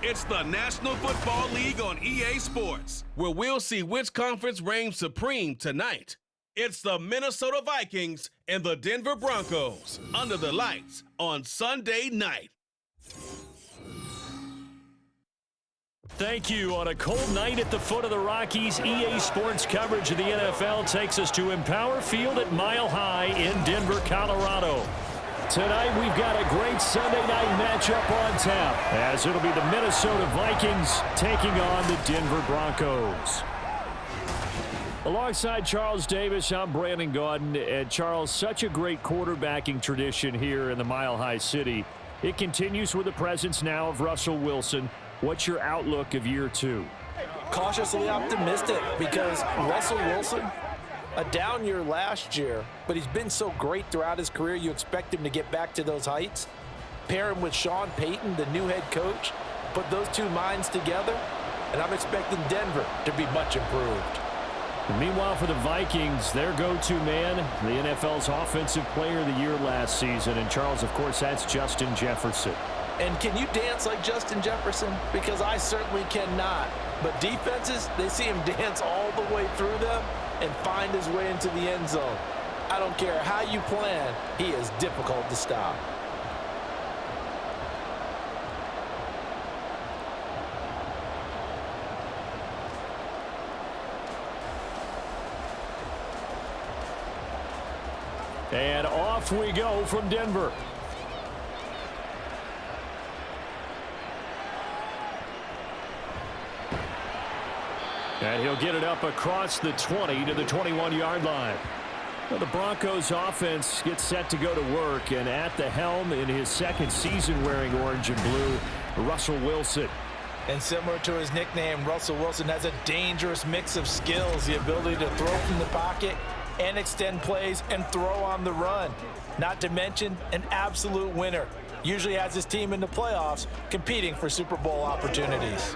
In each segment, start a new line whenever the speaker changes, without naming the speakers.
It's the National Football League on EA Sports, where we'll see which conference reigns supreme tonight. It's the Minnesota Vikings and the Denver Broncos under the lights on Sunday night.
Thank you. On a cold night at the foot of the Rockies, EA Sports coverage of the NFL takes us to Empower Field at Mile High in Denver, Colorado. Tonight, we've got a great Sunday night matchup on tap, as it'll be the Minnesota Vikings taking on the Denver Broncos. Alongside Charles Davis, I'm Brandon Gaudin. And Charles, such a great quarterbacking tradition here in the Mile High City. It continues with the presence now of Russell Wilson. What's your outlook of year two?
Cautiously optimistic, because Russell Wilson, a down year last year, but he's been so great throughout his career, you expect him to get back to those heights. Pair him with Sean Payton, the new head coach, put those two minds together, and I'm expecting Denver to be much improved.
And meanwhile, for the Vikings, their go-to man, the NFL's Offensive Player of the Year last season. And Charles, of course, that's Justin Jefferson.
And can you dance like Justin Jefferson? Because I certainly cannot. But defenses, they see him dance all the way through them and find his way into the end zone. I don't care how you plan, he is difficult to stop.
And off we go from Denver. And he'll get it up across the 20 to the 21-yard line. Well, the Broncos offense gets set to go to work, and at the helm in his second season wearing orange and blue, Russell Wilson.
And similar to his nickname, Russell Wilson has a dangerous mix of skills, the ability to throw from the pocket and extend plays and throw on the run. Not to mention an absolute winner. Usually has his team in the playoffs competing for Super Bowl opportunities.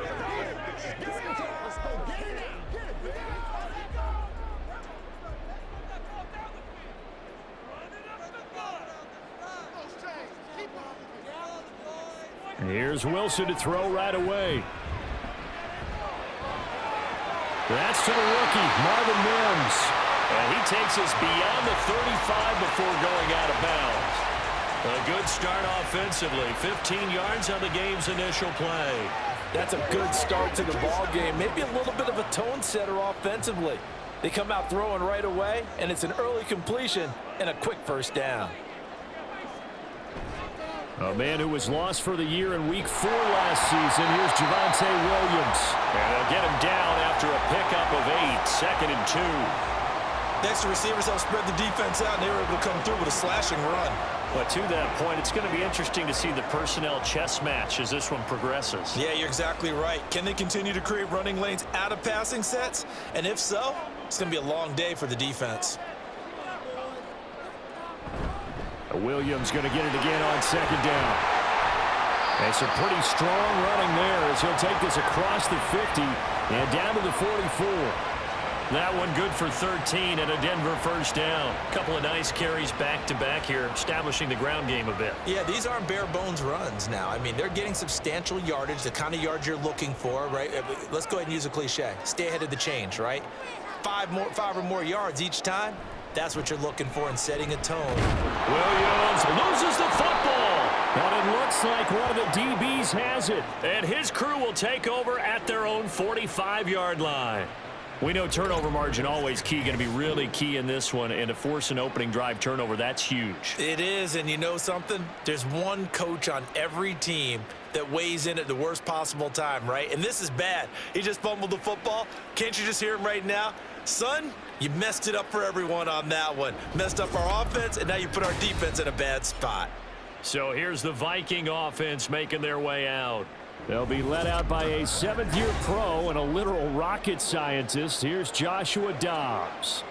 Here's Wilson to throw right away. That's to the rookie, Marvin Mims. And he takes us beyond the 35 before going out of bounds. A good start offensively. 15 yards on the game's initial play.
That's a good start to the ball game. Maybe a little bit of a tone setter offensively. They come out throwing right away, and it's an early completion and a quick first down.
A man who was lost for the year in Week 4 last season. Here's Javonte Williams. And they'll get him down after a pickup of 8. 2nd and 2.
The extra receivers help spread the defense out, and they were able to come through with a slashing run.
But to that point, it's going to be interesting to see the personnel chess match as this one progresses.
Yeah, you're exactly right. Can they continue to create running lanes out of passing sets? And if so, it's going to be a long day for the defense.
Williams going to get it again on 2nd down. And some pretty strong running there as he'll take this across the 50 and down to the 44. That one good for 13 and a Denver first down. Couple of nice carries back-to-back here, establishing the ground game a bit.
Yeah, these aren't bare-bones runs now. I mean, they're getting substantial yardage, the kind of yards you're looking for, right? Let's go ahead and use a cliche. Stay ahead of the change, right? 5 or more yards each time. That's what you're looking for in setting a tone.
Williams loses the football. And it looks like one of the DBs has it. And his crew will take over at their own 45-yard line. We know turnover margin always key, going to be really key in this one. And to force an opening drive turnover, that's huge.
It is, and you know something? There's one coach on every team that weighs in at the worst possible time, right? And this is bad. He just fumbled the football. Can't you just hear him right now? Son, you messed it up for everyone on that one. Messed up our offense, and now you put our defense in a bad spot.
So here's the Viking offense making their way out. They'll be led out by a 7th-year pro and a literal rocket scientist. Here's Joshua Dobbs.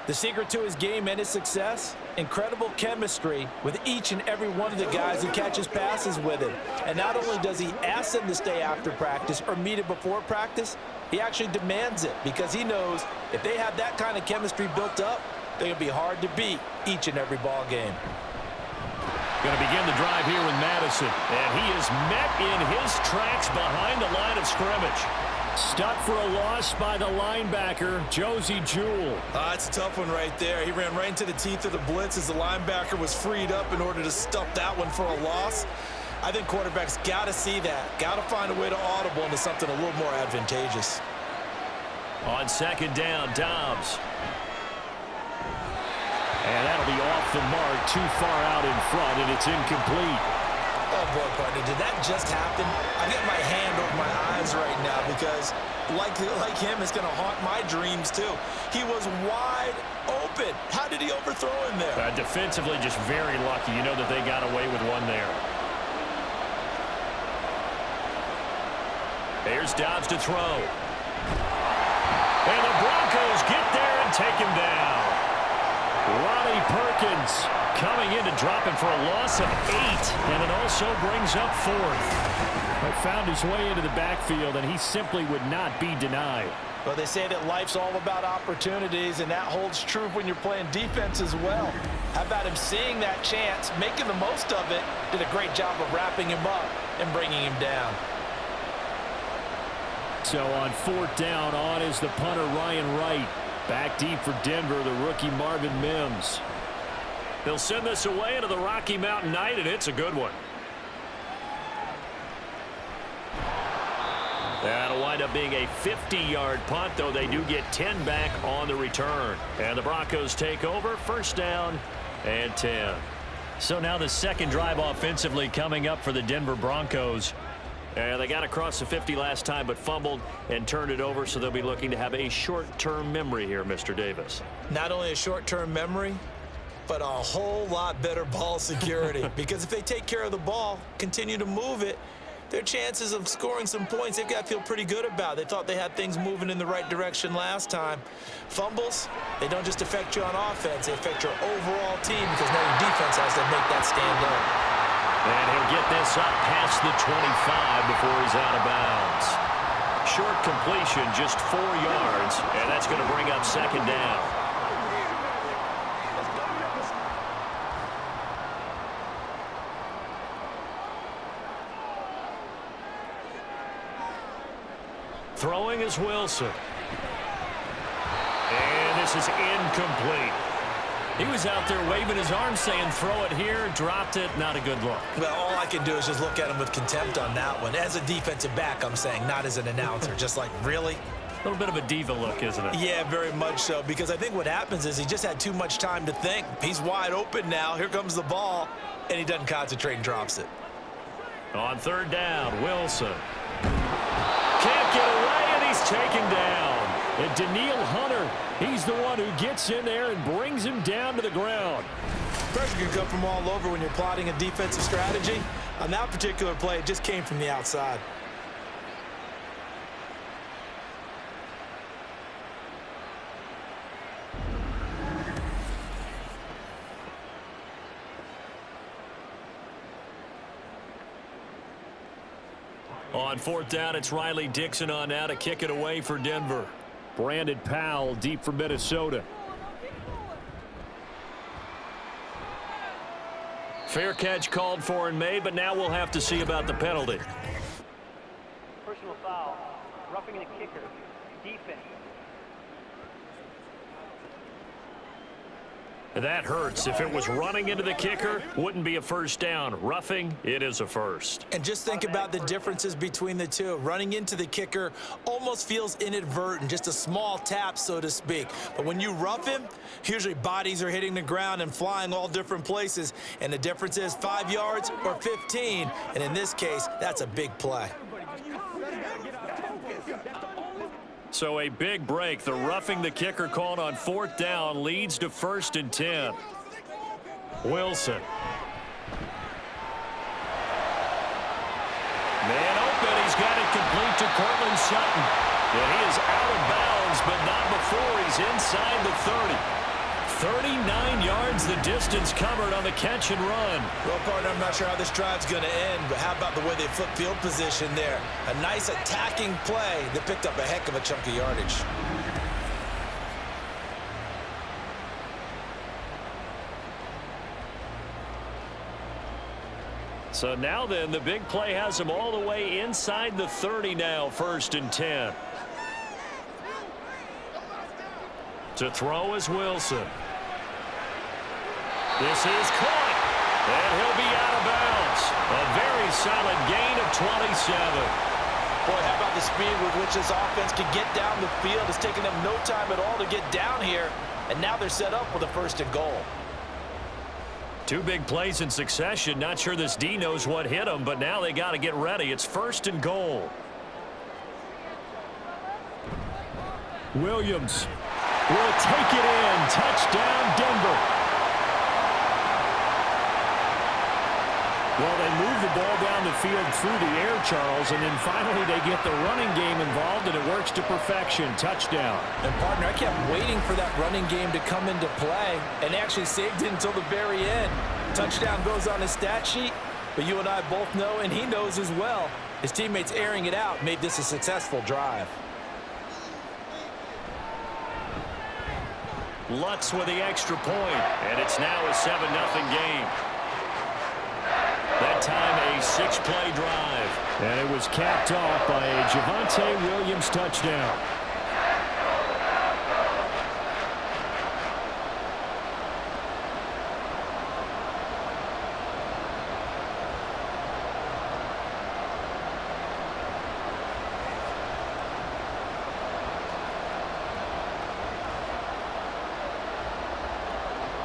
The secret to his game and his success? Incredible chemistry with each and every one of the guys who catches passes with him. And not only does he ask them to stay after practice or meet it before practice, he actually demands it because he knows if they have that kind of chemistry built up, they're going to be hard to beat each and every ball game.
Going to begin the drive here with Madison. And he is met in his tracks behind the line of scrimmage. Stuck for a loss by the linebacker, Josie Jewell.
That's a tough one right there. He ran right into the teeth of the blitz as the linebacker was freed up in order to stuff that one for a loss. I think quarterbacks got to see that. Got to find a way to audible into something a little more advantageous.
On second down, Dobbs. And that'll be off the mark, too far out in front, and it's incomplete.
Oh, boy, partner, did that just happen? I got my hand over my eyes right now because, like him, it's going to haunt my dreams, too. He was wide open. How did he overthrow him there?
Defensively, just very lucky. You know that they got away with one there. Here's Dobbs to throw. And the Broncos get there and take him down. Ronnie Perkins coming in to drop him for a loss of 8, and it also brings up 4th. But found his way into the backfield, and he simply would not be denied.
Well, they say that life's all about opportunities, and that holds true when you're playing defense as well. How about him seeing that chance, making the most of it, did a great job of wrapping him up and bringing him down.
So on 4th down, on is the punter Ryan Wright. Back deep for Denver, the rookie Marvin Mims. They'll send this away into the Rocky Mountain night, and it's a good one. That'll wind up being a 50-yard punt, though they do get 10 back on the return. And the Broncos take over, 1st down and 10. So now the second drive offensively coming up for the Denver Broncos. And they got across the 50 last time, but fumbled and turned it over, so they'll be looking to have a short-term memory here, Mr. Davis.
Not only a short-term memory, but a whole lot better ball security. Because if they take care of the ball, continue to move it, their chances of scoring some points, they've got to feel pretty good about. They thought they had things moving in the right direction last time. Fumbles, they don't just affect you on offense, they affect your overall team because now your defense has to make that stand up.
And he'll get this up past the 25 before he's out of bounds. Short completion, just 4 yards, and that's going to bring up 2nd down. Throwing is Wilson. And this is incomplete. He was out there waving his arm saying, throw it here, dropped it, not a good look.
Well, all I can do is just look at him with contempt on that one. As a defensive back, I'm saying, not as an announcer. Just like, really?
A little bit of a diva look, isn't it?
Yeah, very much so, because I think what happens is he just had too much time to think. He's wide open now. Here comes the ball, and he doesn't concentrate and drops it.
On 3rd down, Wilson. Can't get away, and he's taken down. And Daniil Hunter, he's the one who gets in there and brings him down to the ground.
Pressure can come from all over when you're plotting a defensive strategy. On that particular play, it just came from the outside.
On 4th down, it's Riley Dixon on now to kick it away for Denver. Brandon Powell deep for Minnesota. Fair catch called for and made, but now we'll have to see about the penalty.
Personal foul, roughing the kicker, defense.
That hurts. If it was running into the kicker, wouldn't be a 1st down. Roughing, it is a 1st.
And just think about the differences between the two. Running into the kicker almost feels inadvertent, just a small tap, so to speak. But when you rough him, usually bodies are hitting the ground and flying all different places. And the difference is 5 yards or 15. And in this case, that's a big play.
So a big break. The roughing the kicker called on 4th down leads to 1st and 10. Wilson. Man open. He's got it complete to Cortland Sutton. And he is out of bounds, but not before he's inside the 30. 39 yards the distance covered on the catch and run.
Well, partner, I'm not sure how this drive's going to end, but how about the way they flip field position there? A nice attacking play that picked up a heck of a chunk of yardage.
So now then, the big play has him all the way inside the 30 now, 1st and 10. To throw is Wilson. This is caught, and he'll be out of bounds. A very solid gain of 27.
Boy, how about the speed with which this offense can get down the field? It's taken them no time at all to get down here, and now they're set up with a 1st and goal.
2 big plays in succession. Not sure this D knows what hit him, but now they got to get ready. It's 1st and goal. Williams will take it in. Touchdown, Denver.
Well, they move the ball down the field through the air, Charles, and then finally they get the running game involved, and it works to perfection. Touchdown.
And, partner, I kept waiting for that running game to come into play, and actually saved it until the very end. Touchdown goes on his stat sheet, but you and I both know, and he knows as well, his teammates airing it out made this a successful drive.
Lutz with the extra point, and it's now a 7-0 game. That time a 6-play drive.
And it was capped off by a Javonte Williams touchdown.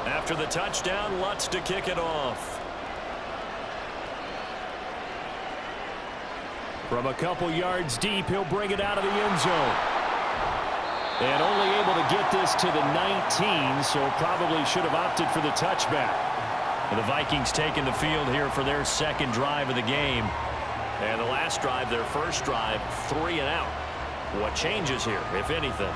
After the touchdown, Lutz to kick it off.
From a couple yards deep, he'll bring it out of the end zone. And only able to get this to the 19, so probably should have opted for the touchback.
And the Vikings taking the field here for their 2nd drive of the game. And the last drive, their 1st drive, 3 and out. What changes here, if anything?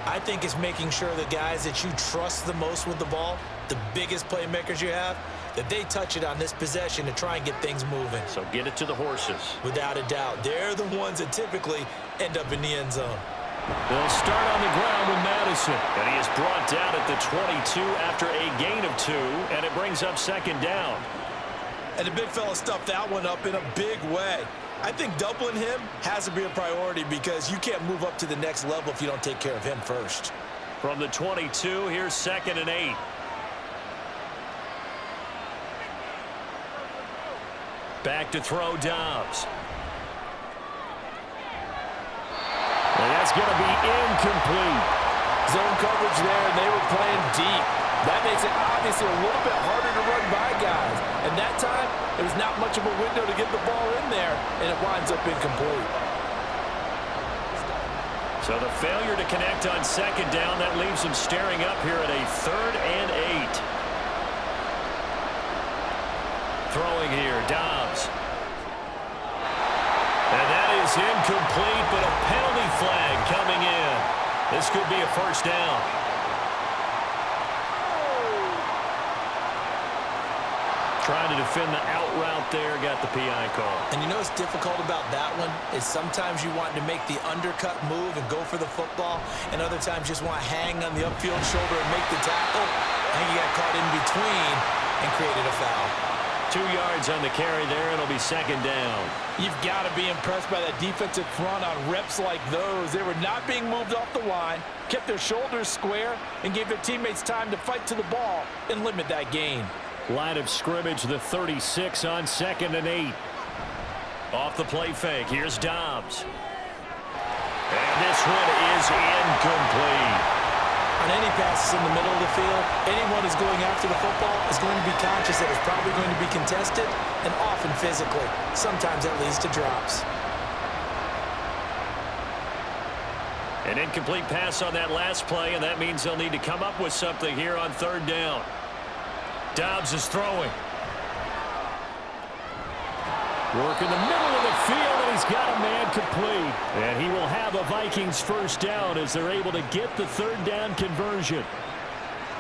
I think it's making sure the guys that you trust the most with the ball, the biggest playmakers you have, that they touch it on this possession to try and get things moving.
So get it to the horses.
Without a doubt. They're the ones that typically end up in the end zone.
They'll start on the ground with Madison. And he is brought down at the 22 after a gain of 2, and it brings up 2nd down.
And the big fella stuffed that one up in a big way. I think doubling him has to be a priority because you can't move up to the next level if you don't take care of him first.
From the 22, here's 2nd and 8. Back to throw, Dobbs.
And that's going to be incomplete.
Zone coverage there, and they were playing deep. That makes it obviously a little bit harder to run by guys. And that time, there was not much of a window to get the ball in there, and it winds up incomplete.
So the failure to connect on 2nd down, that leaves them staring up here at a 3rd and 8. Throwing here, Dobbs. And that is incomplete, but a penalty flag coming in. This could be a 1st down. Trying to defend the out route there, got the PI call.
And you know what's difficult about that one is sometimes you want to make the undercut move and go for the football, and other times you just want to hang on the upfield shoulder and make the tackle. And you got caught in between and created a foul.
2 yards on the carry there. It'll be 2nd down.
You've got to be impressed by that defensive front on reps like those. They were not being moved off the line, kept their shoulders square, and gave their teammates time to fight to the ball and limit that gain.
Line of scrimmage, the 36 on 2nd and 8.
Off the play fake. Here's Dobbs. And this one is incomplete.
On any passes in the middle of the field, anyone who's going after the football is going to be conscious that it's probably going to be contested, and often physically. Sometimes that leads to drops.
An incomplete pass on that last play, and that means they'll need to come up with something here on 3rd down. Dobbs is throwing.
Work in the middle of the field, and he's got a man complete. And he will have a Vikings 1st down as they're able to get the 3rd down conversion.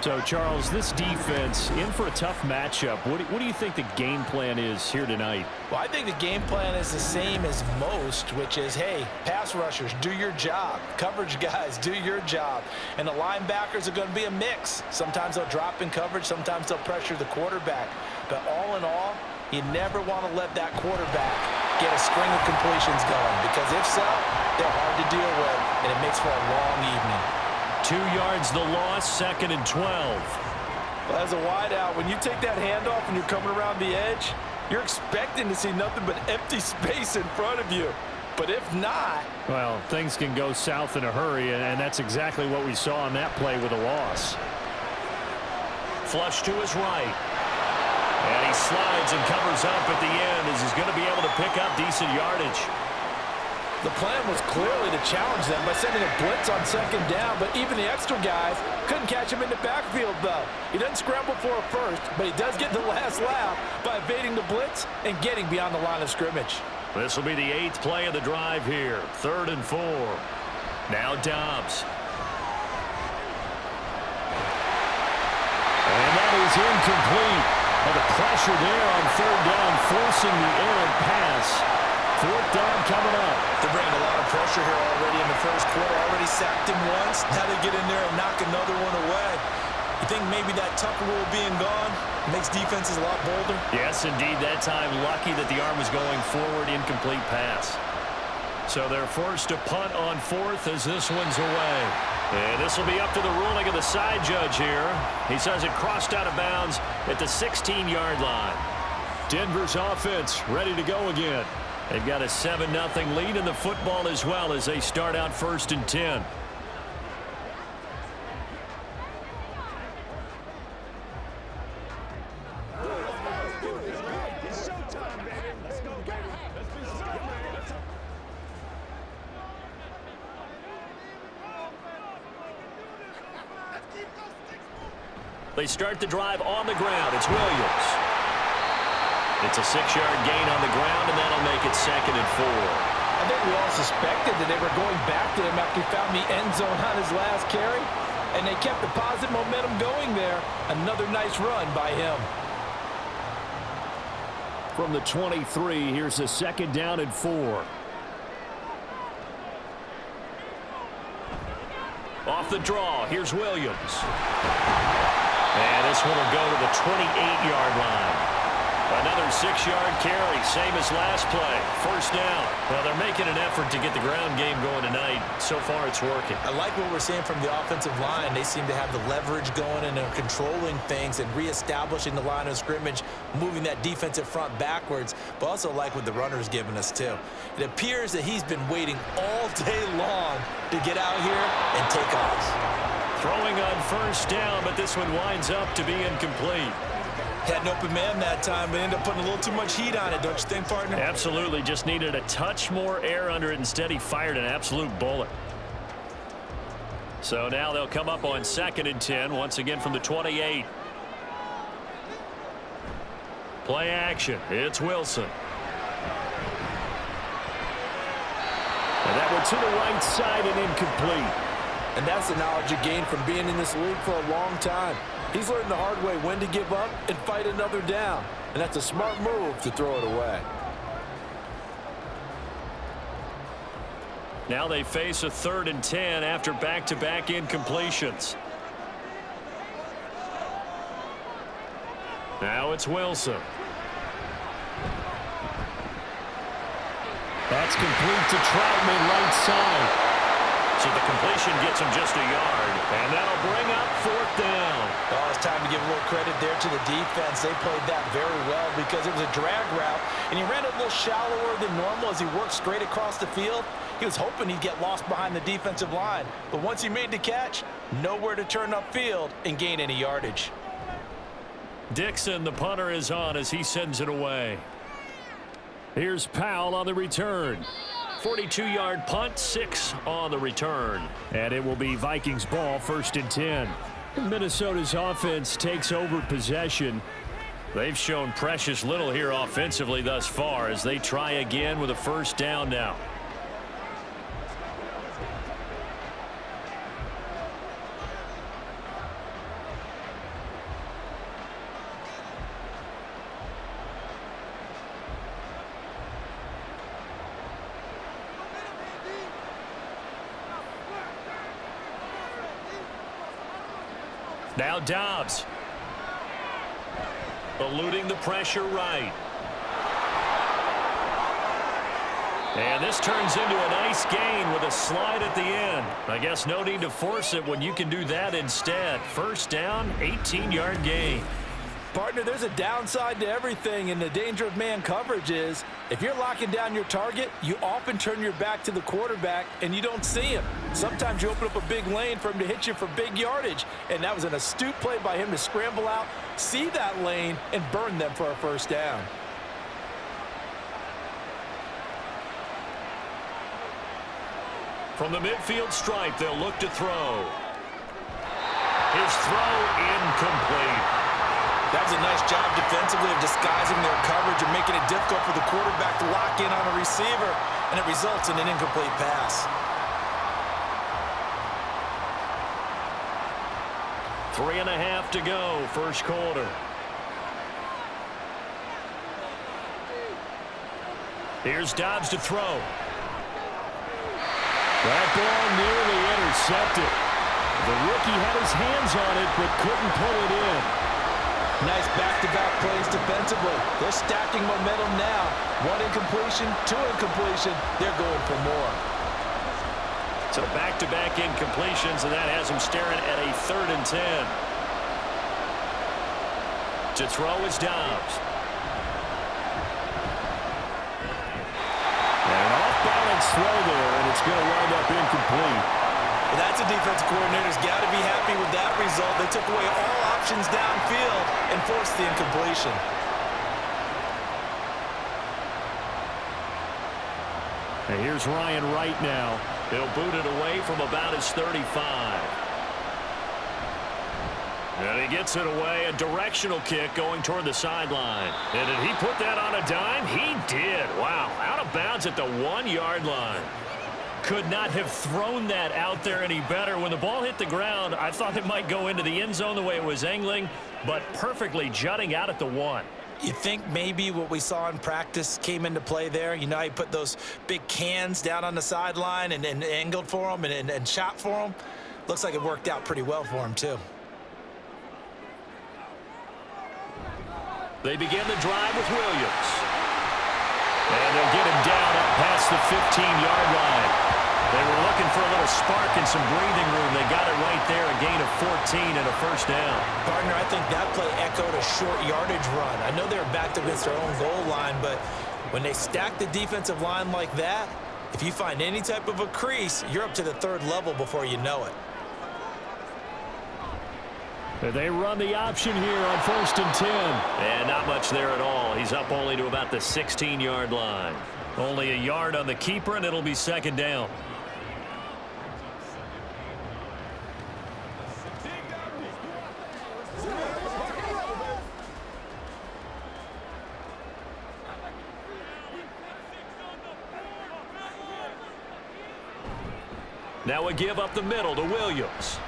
So, Charles, this defense in for a tough matchup. What do you think the game plan is here tonight?
Well, I think the game plan is the same as most, which is, hey, pass rushers, do your job. Coverage guys, do your job. And the linebackers are going to be a mix. Sometimes they'll drop in coverage. Sometimes they'll pressure the quarterback. But all in all, You never want to let that quarterback get a string of completions going, because if so, they're hard to deal with, and it makes for a long evening.
2 yards the loss, 2nd and 12.
Well, as a wideout, when you take that handoff and you're coming around the edge, you're expecting to see nothing but empty space in front of you. But if not...
Well, things can go south in a hurry, and that's exactly what we saw on that play with a loss.
Flush to his right. And he slides and covers up at the end as he's going to be able to pick up decent yardage.
The plan was clearly to challenge them by sending a blitz on 2nd down, but even the extra guys couldn't catch him in the backfield, though. He doesn't scramble for a first, but he does get the last laugh by evading the blitz and getting beyond the line of scrimmage.
This will be the 8th play of the drive here. 3rd and 4. Now Dobbs.
And that is incomplete. And the pressure there on 3rd down, forcing the errant pass. 4th down coming up.
They're bringing a lot of pressure here already in the first quarter. Already sacked him once. Now they get in there and knock another one away. You think maybe that Tucker rule being gone makes defenses a lot bolder?
Yes, indeed. That time, lucky that the arm was going forward. Incomplete pass. So they're forced to punt on 4th as this one's away. And this will be up to the ruling of the side judge here. He says it crossed out of bounds at the 16-yard line.
Denver's offense ready to go again.
They've got a 7-0 lead in the football as well as they start out 1st and 10. They start the drive on the ground. It's Williams. It's a 6-yard gain on the ground, and that'll make it 2nd and 4.
I think we all suspected that they were going back to him after he found the end zone on his last carry, and they kept the positive momentum going there. Another nice run by him.
From the 23, here's a 2nd down and 4.
Off the draw, here's Williams. And this one will go to the 28-yard line. Another 6-yard carry, same as last play. 1st down. Well, they're making an effort to get the ground game going tonight. So far, it's working.
I like what we're seeing from the offensive line. They seem to have the leverage going, and they're controlling things and reestablishing the line of scrimmage, moving that defensive front backwards, but also like what the runner's giving us, too. It appears that he's been waiting all day long to get out here and take off.
Throwing on 1st down, but this one winds up to be incomplete.
Had an open man that time, but ended up putting a little too much heat on it, don't you think, partner?
Absolutely. Just needed a touch more air under it. Instead, he fired an absolute bullet. So now they'll come up on 2nd and 10, once again from the 28. Play action. It's Wilson.
And that one to the right side and incomplete.
And that's the knowledge you gain from being in this league for a long time. He's learned the hard way when to give up and fight another down. And that's a smart move to throw it away.
Now they face a 3rd and 10 after back-to-back incompletions. Now it's Wilson.
That's complete to Troutman, right side.
So the completion gets him just a yard, and that'll bring up 4th down.
Oh, it's time to give a little credit there to the defense. They played that very well because it was a drag route, and he ran a little shallower than normal as he worked straight across the field. He was hoping he'd get lost behind the defensive line, but once he made the catch, nowhere to turn upfield and gain any yardage.
Dixon, the punter, is on as he sends it away.
Here's Powell on the return.
42-yard punt, 6 on the return.
And it will be Vikings ball, 1st and 10. Minnesota's offense takes over possession.
They've shown precious little here offensively thus far as they try again with a 1st down now. Now Dobbs. Eluding the pressure right. And this turns into a nice gain with a slide at the end. I guess no need to force it when you can do that instead. First down, 18-yard gain.
Partner, there's a downside to everything, and the danger of man coverage is if you're locking down your target, you often turn your back to the quarterback and you don't see him. Sometimes you open up a big lane for him to hit you for big yardage, and that was an astute play by him to scramble out, see that lane, and burn them for a first down.
From the midfield stripe, they'll look to throw. His throw incomplete.
That was a nice job defensively of disguising their coverage and making it difficult for the quarterback to lock in on a receiver, and it results in an incomplete pass.
3.5 to go, first quarter. Here's Dobbs to throw.
That ball nearly intercepted. The rookie had his hands on it but couldn't pull it in.
Nice back-to-back plays defensively. They're stacking momentum now. 1 incompletion, 2 incompletion. They're going for more.
So back-to-back incompletions, and that has him staring at a 3rd and 10. To throw is Dobbs.
An off-balance throw there, and it's going to wind up incomplete.
Well, that's a defensive coordinator's got to be happy with that result. They took away all options downfield and forced the incompletion.
And here's Ryan Wright now.
He'll boot it away from about his 35. And he gets it away, a directional kick going toward the sideline. And did he put that on a dime? He did. Wow, out of bounds at the 1-yard line. Could not have thrown that out there any better. When the ball hit the ground, I thought it might go into the end zone the way it was angling, but perfectly jutting out at the 1.
You think maybe what we saw in practice came into play there? You know, he put those big cans down on the sideline and angled for him and shot for him. Looks like it worked out pretty well for him, too.
They begin the drive with Williams. And they'll get him down up past the 15-yard line. They were looking for a little spark and some breathing room. They got it right there, a gain of 14 and a first down.
Partner, I think that play echoed a short yardage run. I know they were backed against their own goal line, but when they stack the defensive line like that, if you find any type of a crease, you're up to the 3rd level before you know it.
They run the option here on 1st and 10.
And not much there at all. He's up only to about the 16-yard line. Only a yard on the keeper, and it'll be 2nd down. Now a give up the middle to Williams.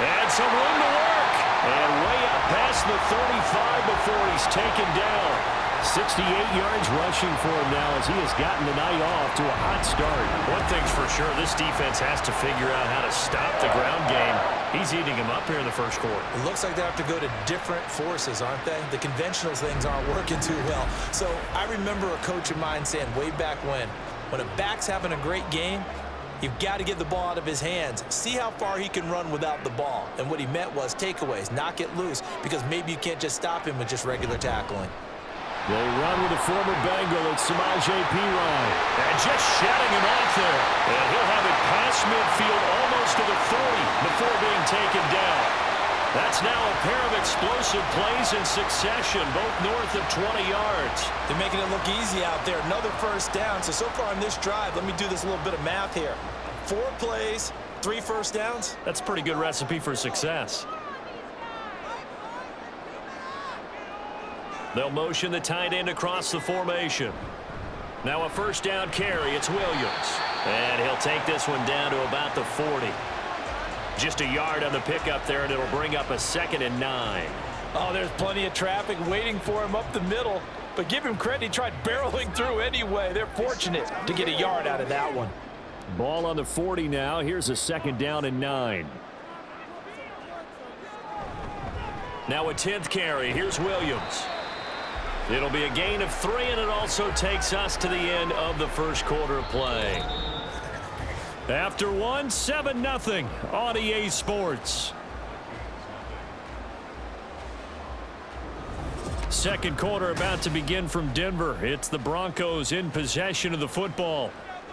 And some room to work. And way up past the 35 before he's taken down.
68 yards rushing for him now as he has gotten the night off to a hot start.
One thing's for sure, this defense has to figure out how to stop the ground game. He's eating him up here in the first quarter.
It looks like they have to go to different forces, aren't they? The conventional things aren't working too well. So I remember a coach of mine saying way back when a back's having a great game, you've got to get the ball out of his hands. See how far he can run without the ball. And what he meant was takeaways, knock it loose, because maybe you can't just stop him with just regular tackling.
They run with a former Bengal. It's Samaje Perine.
And just shutting him off there. And he'll have it past midfield almost to the 40 before being taken down. That's now a pair of explosive plays in succession, both north of 20 yards.
They're making it look easy out there. Another first down. So far on this drive, let me do this little bit of math here. 4 plays, 3 first downs.
That's a pretty good recipe for success. They'll motion the tight end across the formation. Now a first down carry. It's Williams. And he'll take this one down to about the 40. Just a yard on the pickup there, and it'll bring up a 2nd and 9.
Oh, there's plenty of traffic waiting for him up the middle. But give him credit, he tried barreling through anyway. They're fortunate to get a yard out of that one.
Ball on the 40 now. Here's a 2nd down and 9.
Now a 10th carry. Here's Williams. It'll be a gain of 3, and it also takes us to the end of the first quarter of play. After 1, 7-0 on EA Sports. Second quarter about to begin from Denver. It's the Broncos in possession of the football.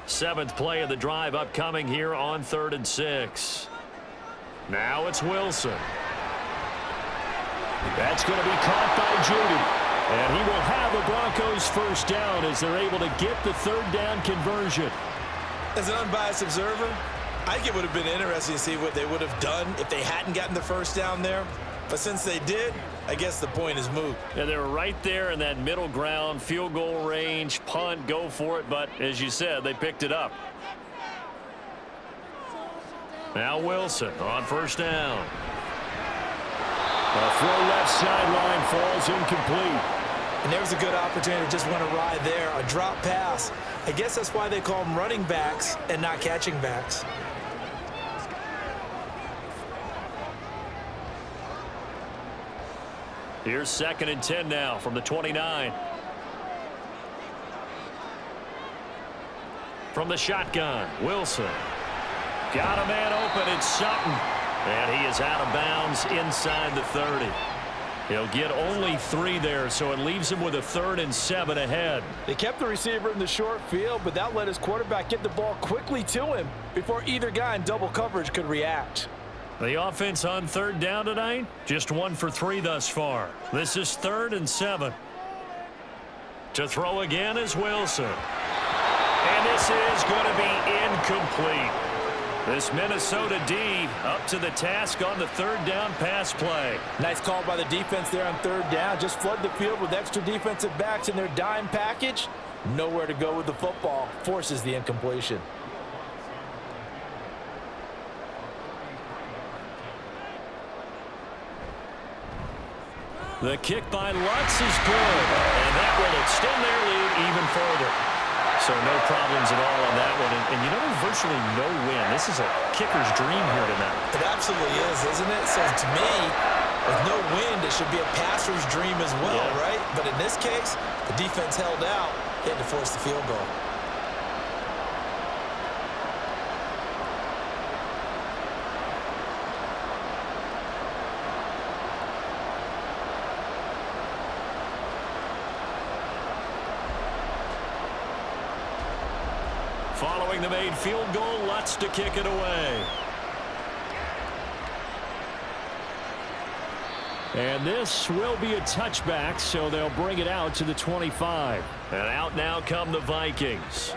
7th play of the drive upcoming here on 3rd and 6. Now it's Wilson. That's going to be caught by Judy. And he will have a Broncos first down as they're able to get the 3rd down conversion.
As an unbiased observer, I think it would have been interesting to see what they would have done if they hadn't gotten the first down there. But since they did, I guess the point is moot.
And they were right there in that middle ground, field goal range, punt, go for it. But as you said, they picked it up. Now Wilson on first down. A throw left sideline falls incomplete.
And there was a good opportunity to just want to ride there. A drop pass. I guess that's why they call them running backs and not catching backs.
Here's 2nd and 10 now from the 29. From the shotgun, Wilson. Got a man open. It's Sutton. And he is out of bounds inside the 30. He'll get only 3 there, so it leaves him with a 3rd and 7 ahead.
They kept the receiver in the short field, but that let his quarterback get the ball quickly to him before either guy in double coverage could react.
The offense on 3rd down tonight, just 1 for 3 thus far. This is 3rd and 7. To throw again is Wilson. And this is going to be incomplete. This Minnesota D up to the task on the 3rd down pass play.
Nice call by the defense there on 3rd down. Just flood the field with extra defensive backs in their dime package. Nowhere to go with the football. Forces the incompletion.
The kick by Lutz is good. And that will extend their lead even further. So no problems at all on that one. And you know, virtually no win. This is a kicker's dream here tonight.
It absolutely is, isn't it? So to me, with no win, it should be a passer's dream as well, right? But in this case, the defense held out. They had to force the field goal.
Following the made field goal, Lutz to kick it away. And this will be a touchback, so they'll bring it out to the 25. And out now come the Vikings.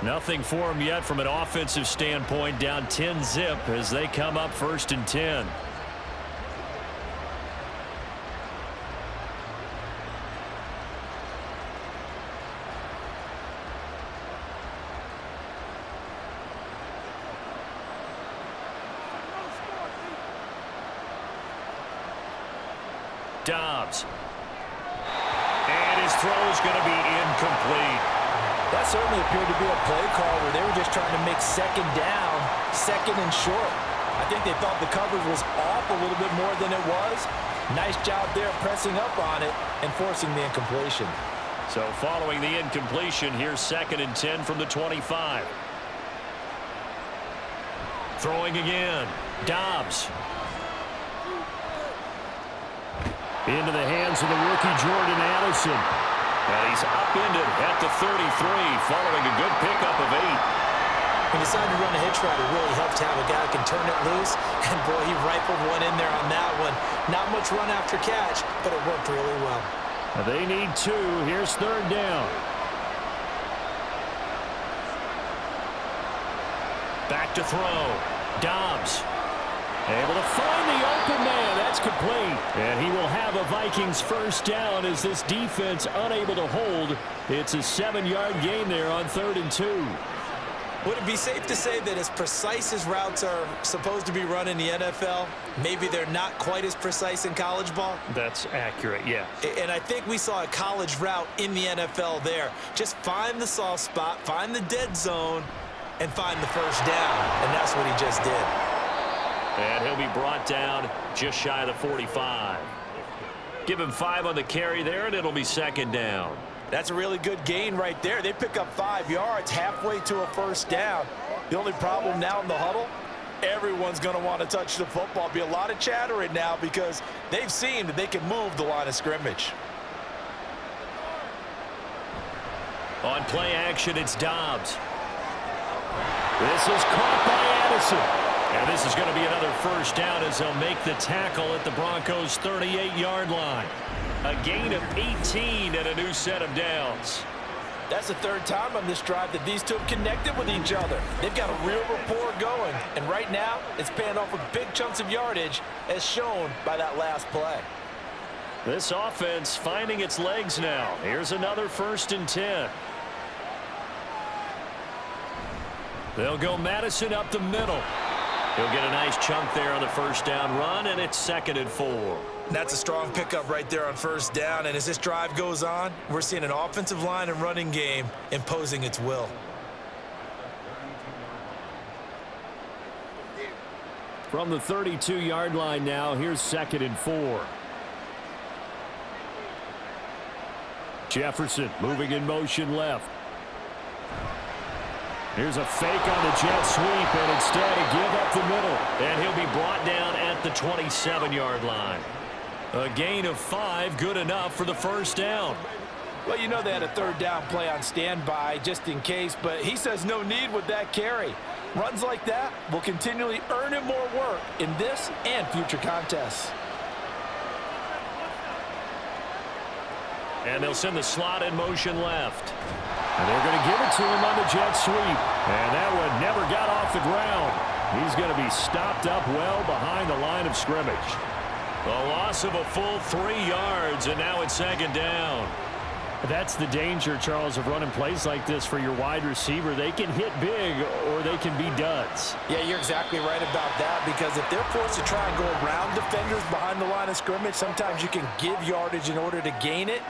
Nothing for them yet from an offensive standpoint, down 10-zip as they come up 1st and 10. Dobbs. And his throw is going to be incomplete.
That certainly appeared to be a play call where they were just trying to make 2nd down, 2nd and short. I think they thought the coverage was off a little bit more than it was. Nice job there pressing up on it and forcing the incompletion.
So following the incompletion, here's 2nd and 10 from the 25. Throwing again. Dobbs. Into the hands of the rookie Jordan Addison. And he's upended at the 33 following a good pickup of 8.
He decided to run a hitch route. It really helped to have a guy who can turn it loose. And, boy, he rifled one in there on that one. Not much run after catch, but it worked really well.
They need 2. Here's 3rd down. Back to throw. Dobbs. Able to find the open man. That's complete. And he will have a Vikings first down as this defense unable to hold. It's a 7-yard gain there on 3rd and 2.
Would it be safe to say that as precise as routes are supposed to be run in the NFL, maybe they're not quite as precise in college ball?
That's accurate, yeah.
And I think we saw a college route in the NFL there. Just find the soft spot, find the dead zone, and find the first down. And that's what he just did.
And he'll be brought down just shy of the 45. Give him 5 on the carry there, and it'll be second down.
That's a really good gain right there. They pick up 5 yards halfway to a first down. The only problem now in the huddle, everyone's going to want to touch the football. Be a lot of chatter right now because they've seen that they can move the line of scrimmage.
On play action, it's Dobbs. This is caught by Addison. And this is going to be another first down as they'll make the tackle at the Broncos' 38-yard line. A gain of 18 and a new set of downs.
That's the third time on this drive that these two have connected with each other. They've got a real rapport going. And right now, it's paying off with big chunks of yardage as shown by that last play.
This offense finding its legs now. Here's another 1st and 10. They'll go Madison up the middle. He'll get a nice chunk there on the first down run, and it's 2nd and 4.
That's a strong pickup right there on first down, and as this drive goes on, we're seeing an offensive line and running game imposing its will.
From the 32-yard line now, here's 2nd and 4. Jefferson moving in motion left. Here's a fake on the jet sweep, and instead a give up the middle.
And he'll be brought down at the 27-yard line. A gain of 5, good enough for the first down.
Well, you know they had a 3rd down play on standby just in case, but he says no need with that carry. Runs like that will continually earn him more work in this and future contests.
And they'll send the slot in motion left. And they're going to give it to him on the jet sweep. And that one never got off the ground. He's going to be stopped up well behind the line of scrimmage. A loss of a full 3 yards, and now it's 2nd down.
That's the danger, Charles, of running plays like this for your wide receiver. They can hit big or they can be duds.
Yeah, you're exactly right about that because if they're forced to try and go around defenders behind the line of scrimmage, sometimes you can give yardage in order to gain it.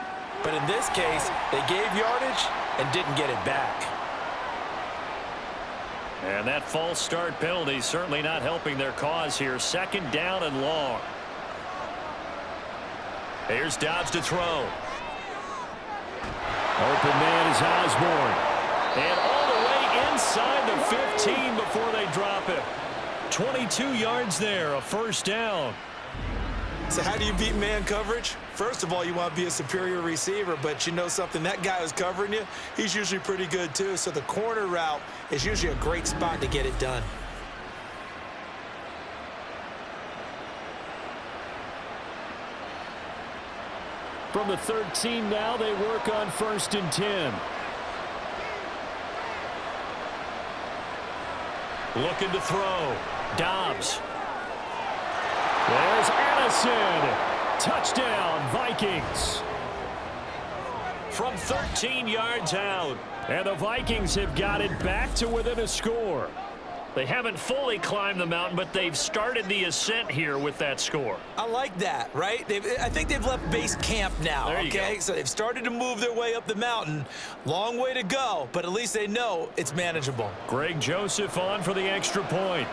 But in this case, they gave yardage and didn't get it back.
And that false start penalty certainly not helping their cause here. 2nd down and long. Here's Dobbs to throw.
Open man is Osborne.
And all the way inside the 15 before they drop it. 22 yards there, a first down.
So how do you beat man coverage? First of all, you want to be a superior receiver, but you know something, that guy who's covering you, he's usually pretty good too. So the corner route is usually a great spot to get it done.
From the 13 now, they work on 1st and 10.
Looking to throw. Dobbs.
There's Addison. Touchdown, Vikings.
From 13 yards out.
And the Vikings have got it back to within a score.
They haven't fully climbed the mountain, but they've started the ascent here with that score.
I like that, right? I think they've left base camp now,
there you
okay?
go.
So they've started to move their way up the mountain. Long way to go, but at least they know it's manageable.
Greg Joseph on for the extra point.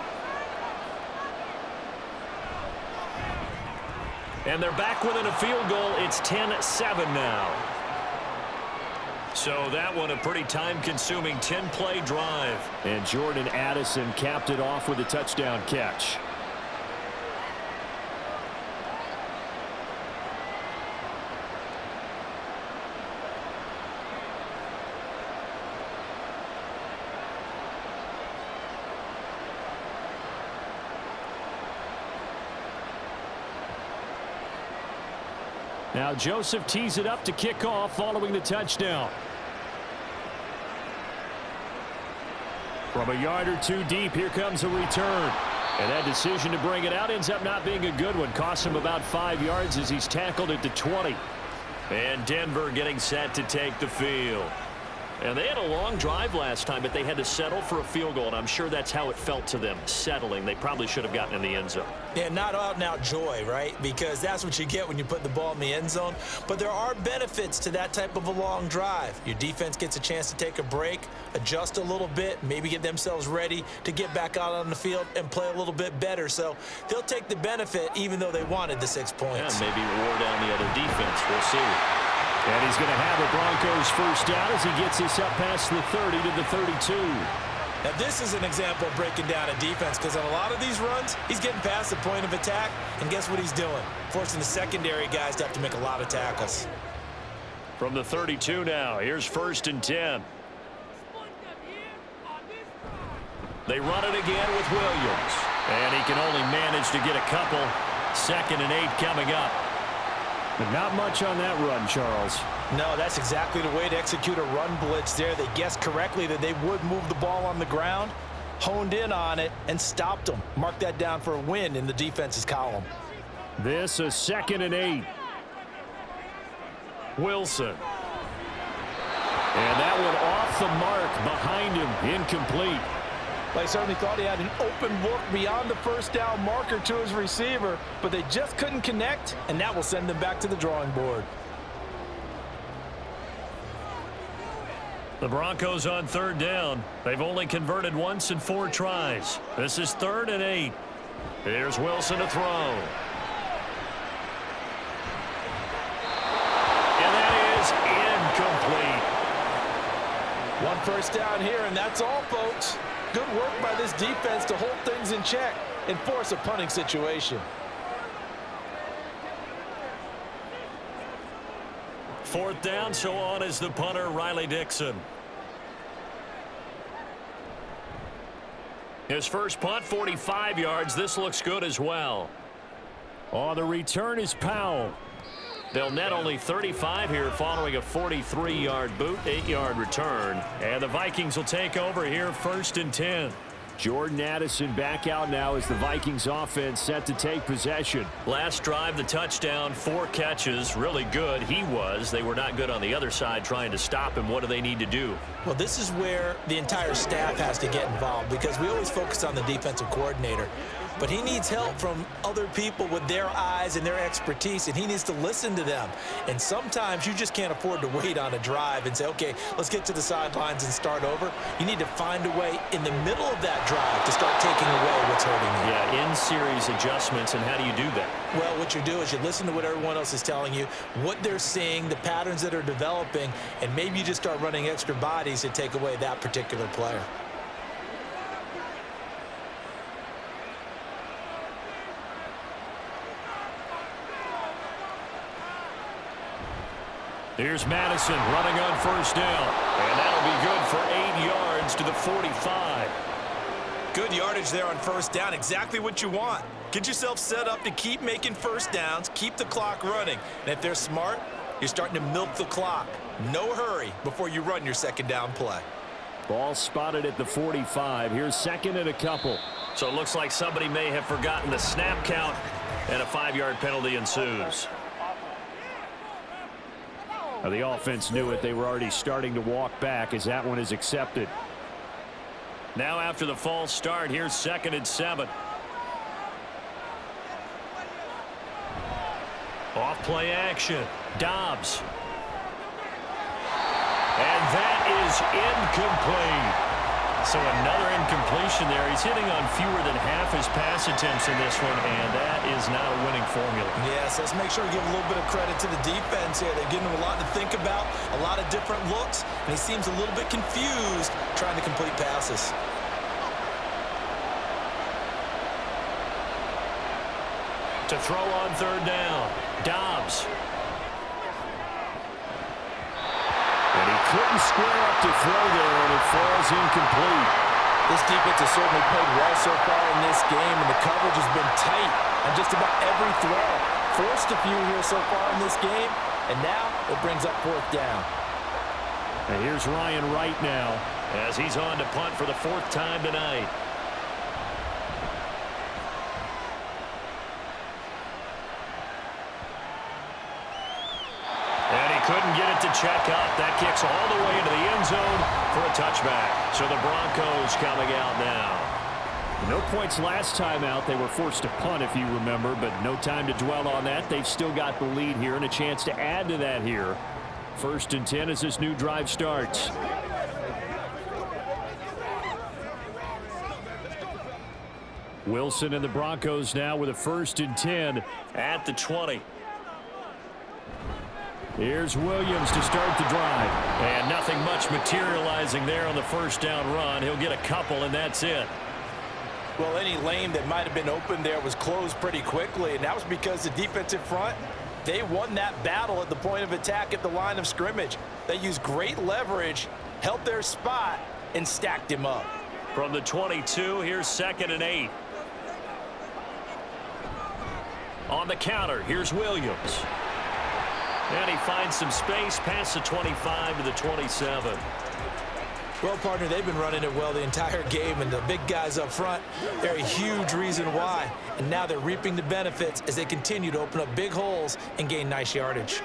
And they're back within a field goal. It's 10-7 now. So that one a pretty time-consuming 10-play drive.
And Jordan Addison capped it off with a touchdown catch. Now Joseph tees it up to kick off following the touchdown. From a yard or two deep, here comes a return. And that decision to bring it out ends up not being a good one. Costs him about 5 yards as he's tackled at the 20.
And Denver getting set to take the field. And they had a long drive last time, but they had to settle for a field goal, and I'm sure that's how it felt to them, settling. They probably should have gotten in the end zone.
Yeah, not out-and-out joy, right? Because that's what you get when you put the ball in the end zone. But there are benefits to that type of a long drive. Your defense gets a chance to take a break, adjust a little bit, maybe get themselves ready to get back out on the field and play a little bit better. So they'll take the benefit even though they wanted the 6 points.
Yeah, maybe wore down the other defense. We'll see.
And he's going to have a Broncos first down as he gets this up past the 30 to the 32.
Now, this is an example of breaking down a defense because on a lot of these runs, he's getting past the point of attack, and guess what he's doing? Forcing the secondary guys to have to make a lot of tackles.
From the 32 now, here's 1st and 10. They run it again with Williams, and he can only manage to get a couple. 2nd and 8 coming up.
But not much on that run, Charles.
No, that's exactly the way to execute a run blitz there. They guessed correctly that they would move the ball on the ground, honed in on it, and stopped them. Mark that down for a win in the defense's column.
This is 2nd and 8.
Wilson.
And that one off the mark behind him, incomplete.
They certainly thought he had an open look beyond the first down marker to his receiver, but they just couldn't connect, and that will send them back to the drawing board.
The Broncos on 3rd down. They've only converted once in 4 tries. This is 3rd and 8. Here's Wilson to throw. And that is incomplete.
One first down here, and that's all, folks. Good work by this defense to hold things in check and force a punting situation.
4th down, so on is the punter, Riley Dixon. His first punt, 45 yards. This looks good as well.
Oh, the return is Powell.
They'll net only 35 here following a 43-yard boot, 8-yard return. And the Vikings will take over here 1st and 10.
Jordan Addison back out now as the Vikings offense set to take possession.
Last drive, the touchdown, 4 catches. Really good. He was. They were not good on the other side trying to stop him. What do they need to do?
Well, this is where the entire staff has to get involved because we always focus on the defensive coordinator. But he needs help from other people with their eyes and their expertise, and he needs to listen to them. And sometimes you just can't afford to wait on a drive and say, okay, let's get to the sidelines and start over. You need to find a way in the middle of that drive to start taking away what's hurting you.
Yeah, in-series adjustments, and how do you do that?
Well, what you do is you listen to what everyone else is telling you, what they're seeing, the patterns that are developing, and maybe you just start running extra bodies to take away that particular player.
Here's Madison running on 1st down. And that'll be good for 8 yards to the 45.
Good yardage there on 1st down. Exactly what you want. Get yourself set up to keep making 1st downs, keep the clock running. And if they're smart, you're starting to milk the clock. No hurry before you run your 2nd down play.
Ball spotted at the 45. Here's 2nd and a couple.
So it looks like somebody may have forgotten the snap count, and a 5-yard penalty ensues.
The offense knew it. They were already starting to walk back as that one is accepted.
Now after the false start, here's 2nd and 7. Off play action. Dobbs. And that is incomplete. So another incompletion there. He's hitting on fewer than half his pass attempts in this one, and that is not a winning formula.
Yes, let's make sure we give a little bit of credit to the defense here. They're giving him a lot to think about, a lot of different looks, and he seems a little bit confused trying to complete passes.
To throw on 3rd down, Dobbs.
And he couldn't square up to throw there, and it falls incomplete.
This defense has certainly played well so far in this game, and the coverage has been tight on just about every throw. Forced a few here so far in this game, and now it brings up 4th down.
And here's Ryan Wright now
as he's on to punt for the 4th time tonight. Couldn't get it to check up. That kicks all the way into the end zone for a touchback. So the Broncos coming out now.
No points last time out. They were forced to punt, if you remember, but no time to dwell on that. They've still got the lead here and a chance to add to that here. 1st and 10 as this new drive starts. Wilson and the Broncos now with a 1st and 10
at the 20.
Here's Williams to start the drive.
And nothing much materializing there on the 1st down run. He'll get a couple, and that's it.
Well, any lane that might have been open there was closed pretty quickly, and that was because the defensive front, they won that battle at the point of attack at the line of scrimmage. They used great leverage, held their spot, and stacked him up.
From the 22, here's 2nd and 8. On the counter, here's Williams. And he finds some space past the 25 to the 27.
Well, partner, they've been running it well the entire game, and the big guys up front, they're a huge reason why. And now they're reaping the benefits as they continue to open up big holes and gain nice yardage.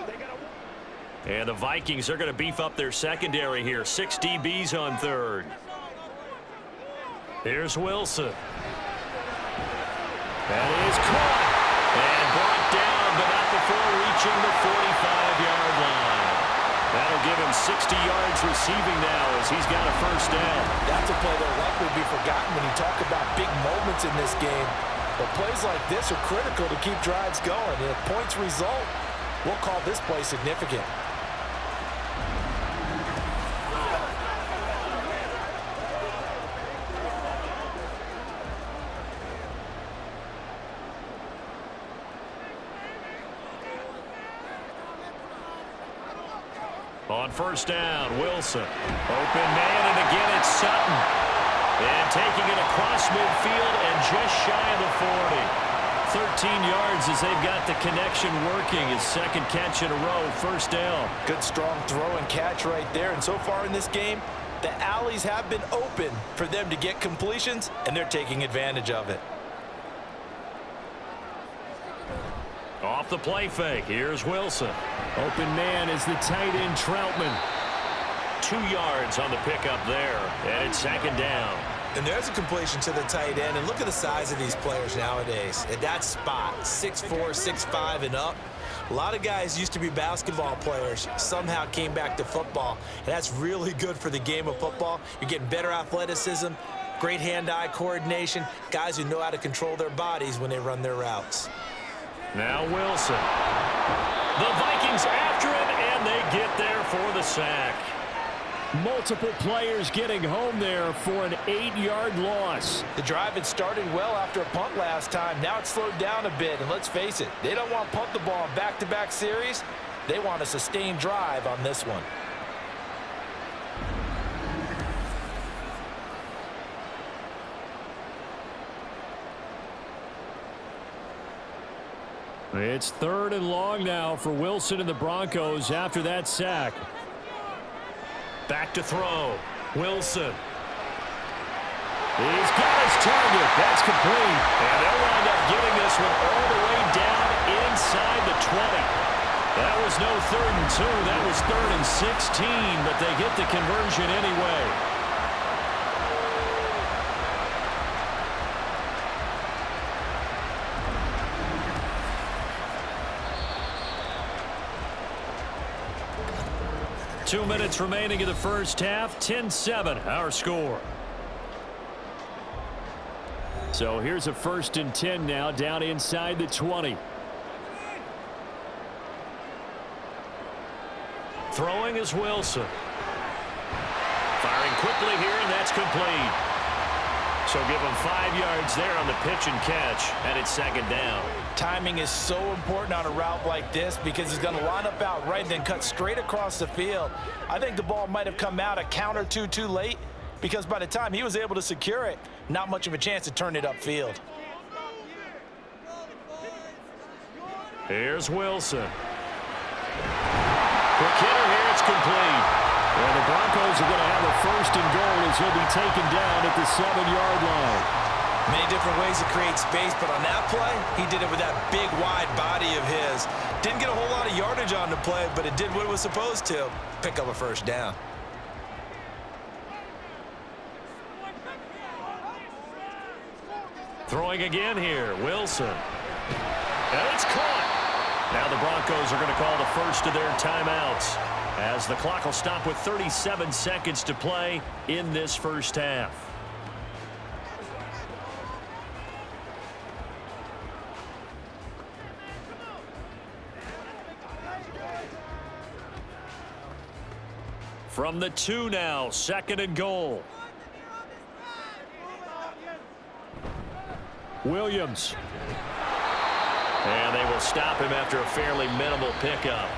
And the Vikings are going to beef up their secondary here. 6 DBs on 3rd. Here's Wilson. That is caught and brought down, but not before reaching the 45-yard line. That'll give him 60 yards receiving now as he's got a 1st down.
That's a play that'll likely be forgotten when you talk about big moments in this game. But plays like this are critical to keep drives going. And if points result, we'll call this play significant.
On 1st down, Wilson. Open man, and again it's Sutton. And taking it across midfield and just shy of the 40. 13 yards as they've got the connection working. His 2nd catch in a row, 1st down.
Good strong throw and catch right there. And so far in this game, the alleys have been open for them to get completions, and they're taking advantage of it.
Off the play fake, here's Wilson.
Open man is the tight end Troutman.
2 yards on the pickup there, and it's 2nd down.
And there's a completion to the tight end, and look at the size of these players nowadays. At that spot, 6'4", 6'5", and up. A lot of guys used to be basketball players, somehow came back to football, and that's really good for the game of football. You're getting better athleticism, great hand-eye coordination, guys who know how to control their bodies when they run their routes.
Now Wilson. The Vikings after him, and they get there for the sack.
Multiple players getting home there for an 8-yard loss.
The drive had started well after a punt last time. Now it's slowed down a bit, and let's face it, they don't want to punt the ball in back-to-back series. They want a sustained drive on this one.
It's 3rd and long now for Wilson and the Broncos after that sack.
Back to throw. Wilson.
He's got his target. That's complete.
And they'll wind up getting this one all the way down inside the 20. That was no 3rd and 2. That was 3rd and 16, but they get the conversion anyway. Two minutes remaining in the 1st half. 10-7, our score.
So here's a 1st and 10 now, down inside the 20.
Throwing is Wilson. Firing quickly here, and that's complete. So give him 5 yards there on the pitch and catch, and it's 2nd down.
Timing is so important on a route like this because he's going to line up out right and then cut straight across the field. I think the ball might have come out a count or two too late because by the time he was able to secure it, not much of a chance to turn it upfield.
Here's Wilson. Quick hitter here, it's complete.
And the Broncos are going to have a 1st and goal as he'll be taken down at the 7-yard line.
Many different ways to create space, but on that play, he did it with that big, wide body of his. Didn't get a whole lot of yardage on the play, but it did what it was supposed to. Pick up a first down.
Throwing again here, Wilson. And it's caught. Now the Broncos are going to call the first of their timeouts as the clock will stop with 37 seconds to play in this first half. From the 2 now, 2nd and goal. Williams. And they will stop him after a fairly minimal pickup.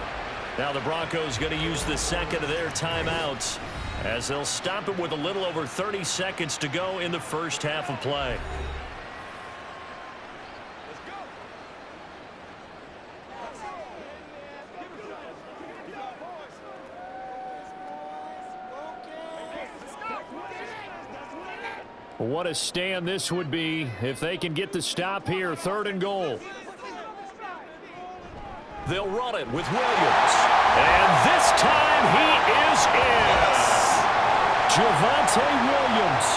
Now the Broncos going to use the second of their timeouts as they'll stop him with a little over 30 seconds to go in the first half of play. What a stand this would be if they can get the stop here. 3rd and goal. They'll run it with Williams. And this time he is in. Javonte Williams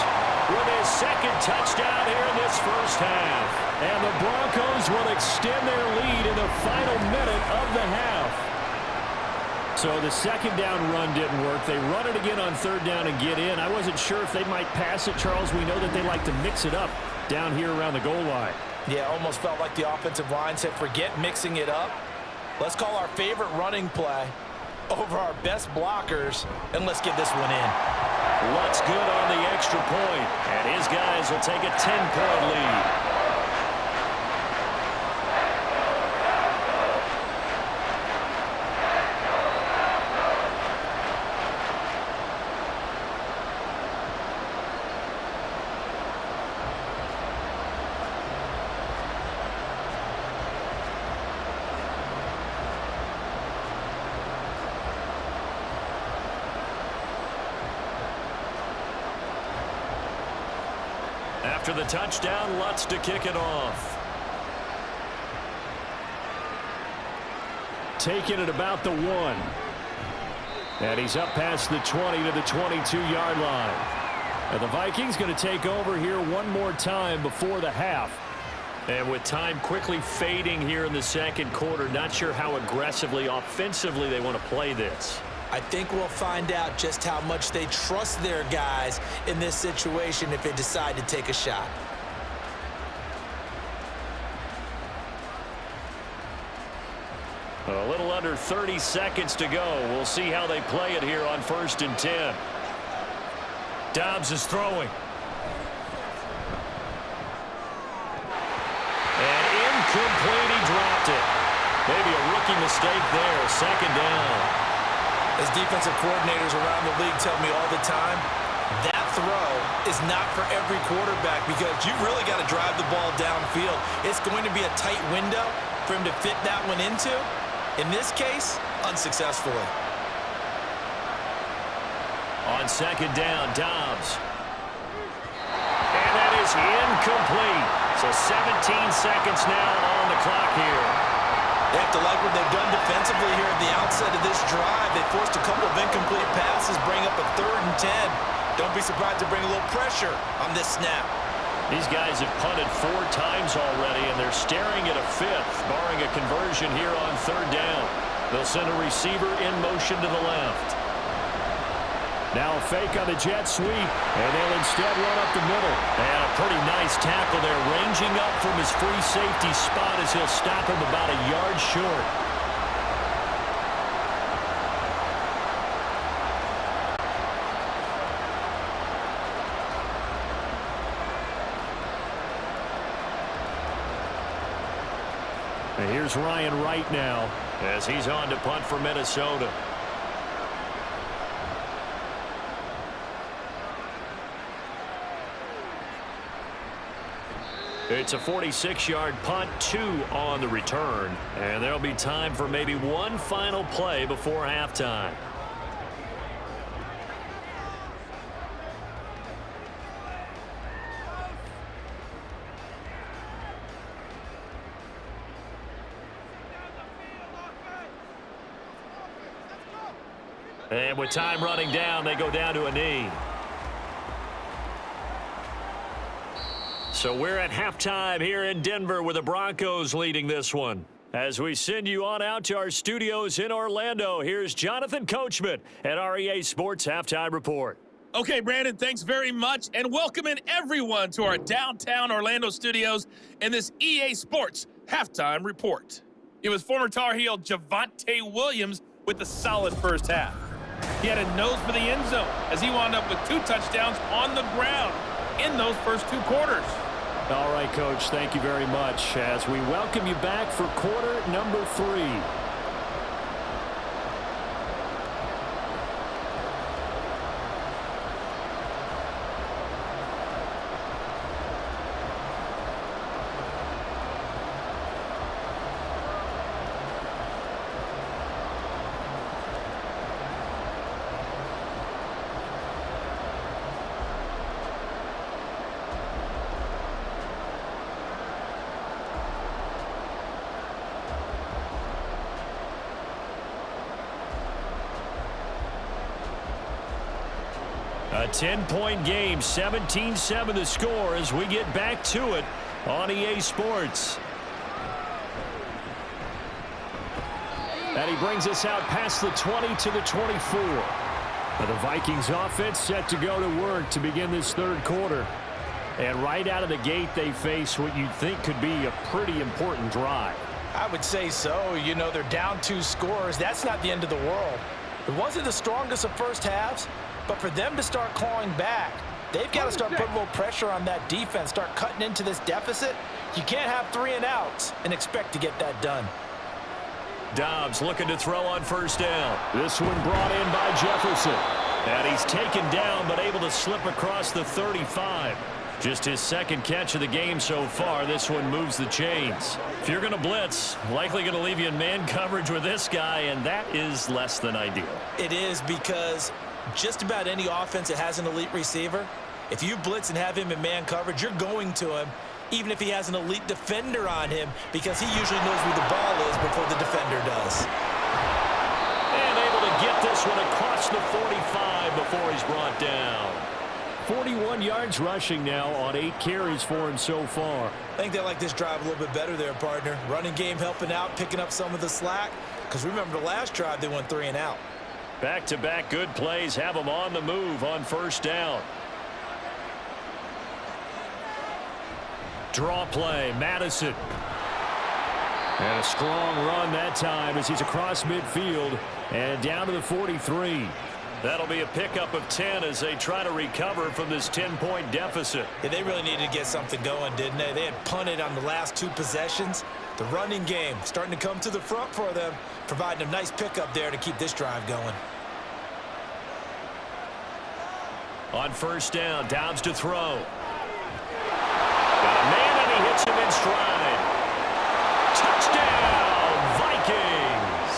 with his 2nd touchdown here in this first half. And the Broncos will extend their lead in the final minute of the half. So the 2nd down run didn't work. They run it again on 3rd down and get in. I wasn't sure if they might pass it, Charles. We know that they like to mix it up down here around the goal line.
Yeah, almost felt like the offensive line said, forget mixing it up. Let's call our favorite running play over our best blockers, and let's get this one in.
What's good on the extra point, and his guys will take a 10-point lead. After the touchdown, Lutz to kick it off. Taking it about the 1. And he's up past the 20 to the 22-yard line. And the Vikings going to take over here one more time before the half. And with time quickly fading here in the 2nd quarter, not sure how aggressively, offensively they want to play this.
I think we'll find out just how much they trust their guys in this situation if they decide to take a shot.
A little under 30 seconds to go. We'll see how they play it here on 1st and 10. Dobbs is throwing. And incomplete, he dropped it. Maybe a rookie mistake there. 2nd down.
As defensive coordinators around the league tell me all the time, that throw is not for every quarterback because you really got to drive the ball downfield. It's going to be a tight window for him to fit that one into. In this case, unsuccessfully.
On 2nd down, Dobbs. And that is incomplete. So 17 seconds now on the clock here.
They have to like what they've done defensively here at the outset of this drive. They forced a couple of incomplete passes, bring up a 3rd and 10. Don't be surprised to bring a little pressure on this snap.
These guys have punted 4 times already, and they're staring at a 5th, barring a conversion here on 3rd down. They'll send a receiver in motion to the left. Now a fake on the jet sweep, and they'll instead run up the middle. And a pretty nice tackle there, ranging up from his free safety spot as he'll stop him about a yard short. And here's Ryan Wright now as he's on to punt for Minnesota. It's a 46-yard punt, 2 on the return, and there'll be time for maybe one final play before halftime. And with time running down, they go down to a knee. So we're at halftime here in Denver with the Broncos leading this one. As we send you on out to our studios in Orlando, here's Jonathan Coachman at our EA Sports Halftime Report.
Okay, Brandon, thanks very much, and welcoming everyone to our downtown Orlando studios in this EA Sports Halftime Report. It was former Tar Heel Javonte Williams with a solid first half. He had a nose for the end zone as he wound up with 2 touchdowns on the ground in those first 2 quarters.
All right, Coach, thank you very much as we welcome you back for quarter number 3. A 10-point game, 17-7 the score as we get back to it on EA Sports. And he brings us out past the 20 to the 24. Now the Vikings offense set to go to work to begin this third quarter. And right out of the gate, they face what you'd think could be a pretty important drive.
I would say so. You know, they're down 2 scores. That's not the end of the world. It wasn't the strongest of first halves, but for them to start clawing back, they've got to start putting a little pressure on that defense, start cutting into this deficit. You can't have 3 and outs and expect to get that done.
Dobbs looking to throw on first down. This one brought in by Jefferson. And he's taken down but able to slip across the 35. Just his second catch of the game so far. This one moves the chains. If you're going to blitz, likely going to leave you in man coverage with this guy, and that is less than ideal.
It is, because just about any offense that has an elite receiver, if you blitz and have him in man coverage, you're going to him, even if he has an elite defender on him, because he usually knows where the ball is before the defender does.
And able to get this one across the 45 before he's brought down.
41 yards rushing now on 8 carries for him so far.
I think they like this drive a little bit better there, partner. Running game helping out, picking up some of the slack, because remember the last drive they went 3 and out.
Back-to-back good plays have them on the move on first down. Draw play, Madison. And a strong run that time as he's across midfield and down to the 43. That'll be a pickup of 10 as they try to recover from this 10-point deficit.
Yeah, they really needed to get something going, didn't they? They had punted on the last 2 possessions. The running game starting to come to the front for them, providing a nice pickup there to keep this drive going.
On first down, Dobbs to throw. Got a man and he hits him in stride. Touchdown, Vikings.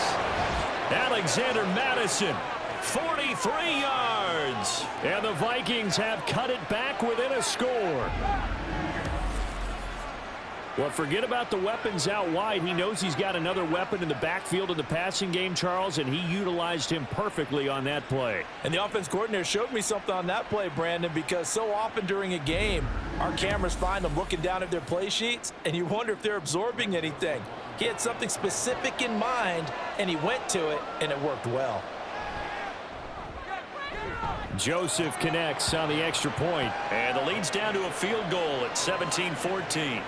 Alexander Madison, 43 yards.
And the Vikings have cut it back within a score. Well, forget about the weapons out wide. He knows he's got another weapon in the backfield in the passing game, Charles, and he utilized him perfectly on that play.
And the offense coordinator showed me something on that play, Brandon, because so often during a game, our cameras find them looking down at their play sheets, and you wonder if they're absorbing anything. He had something specific in mind, and he went to it, and it worked well.
Joseph connects on the extra point.
And the lead's down to a field goal at 17-14.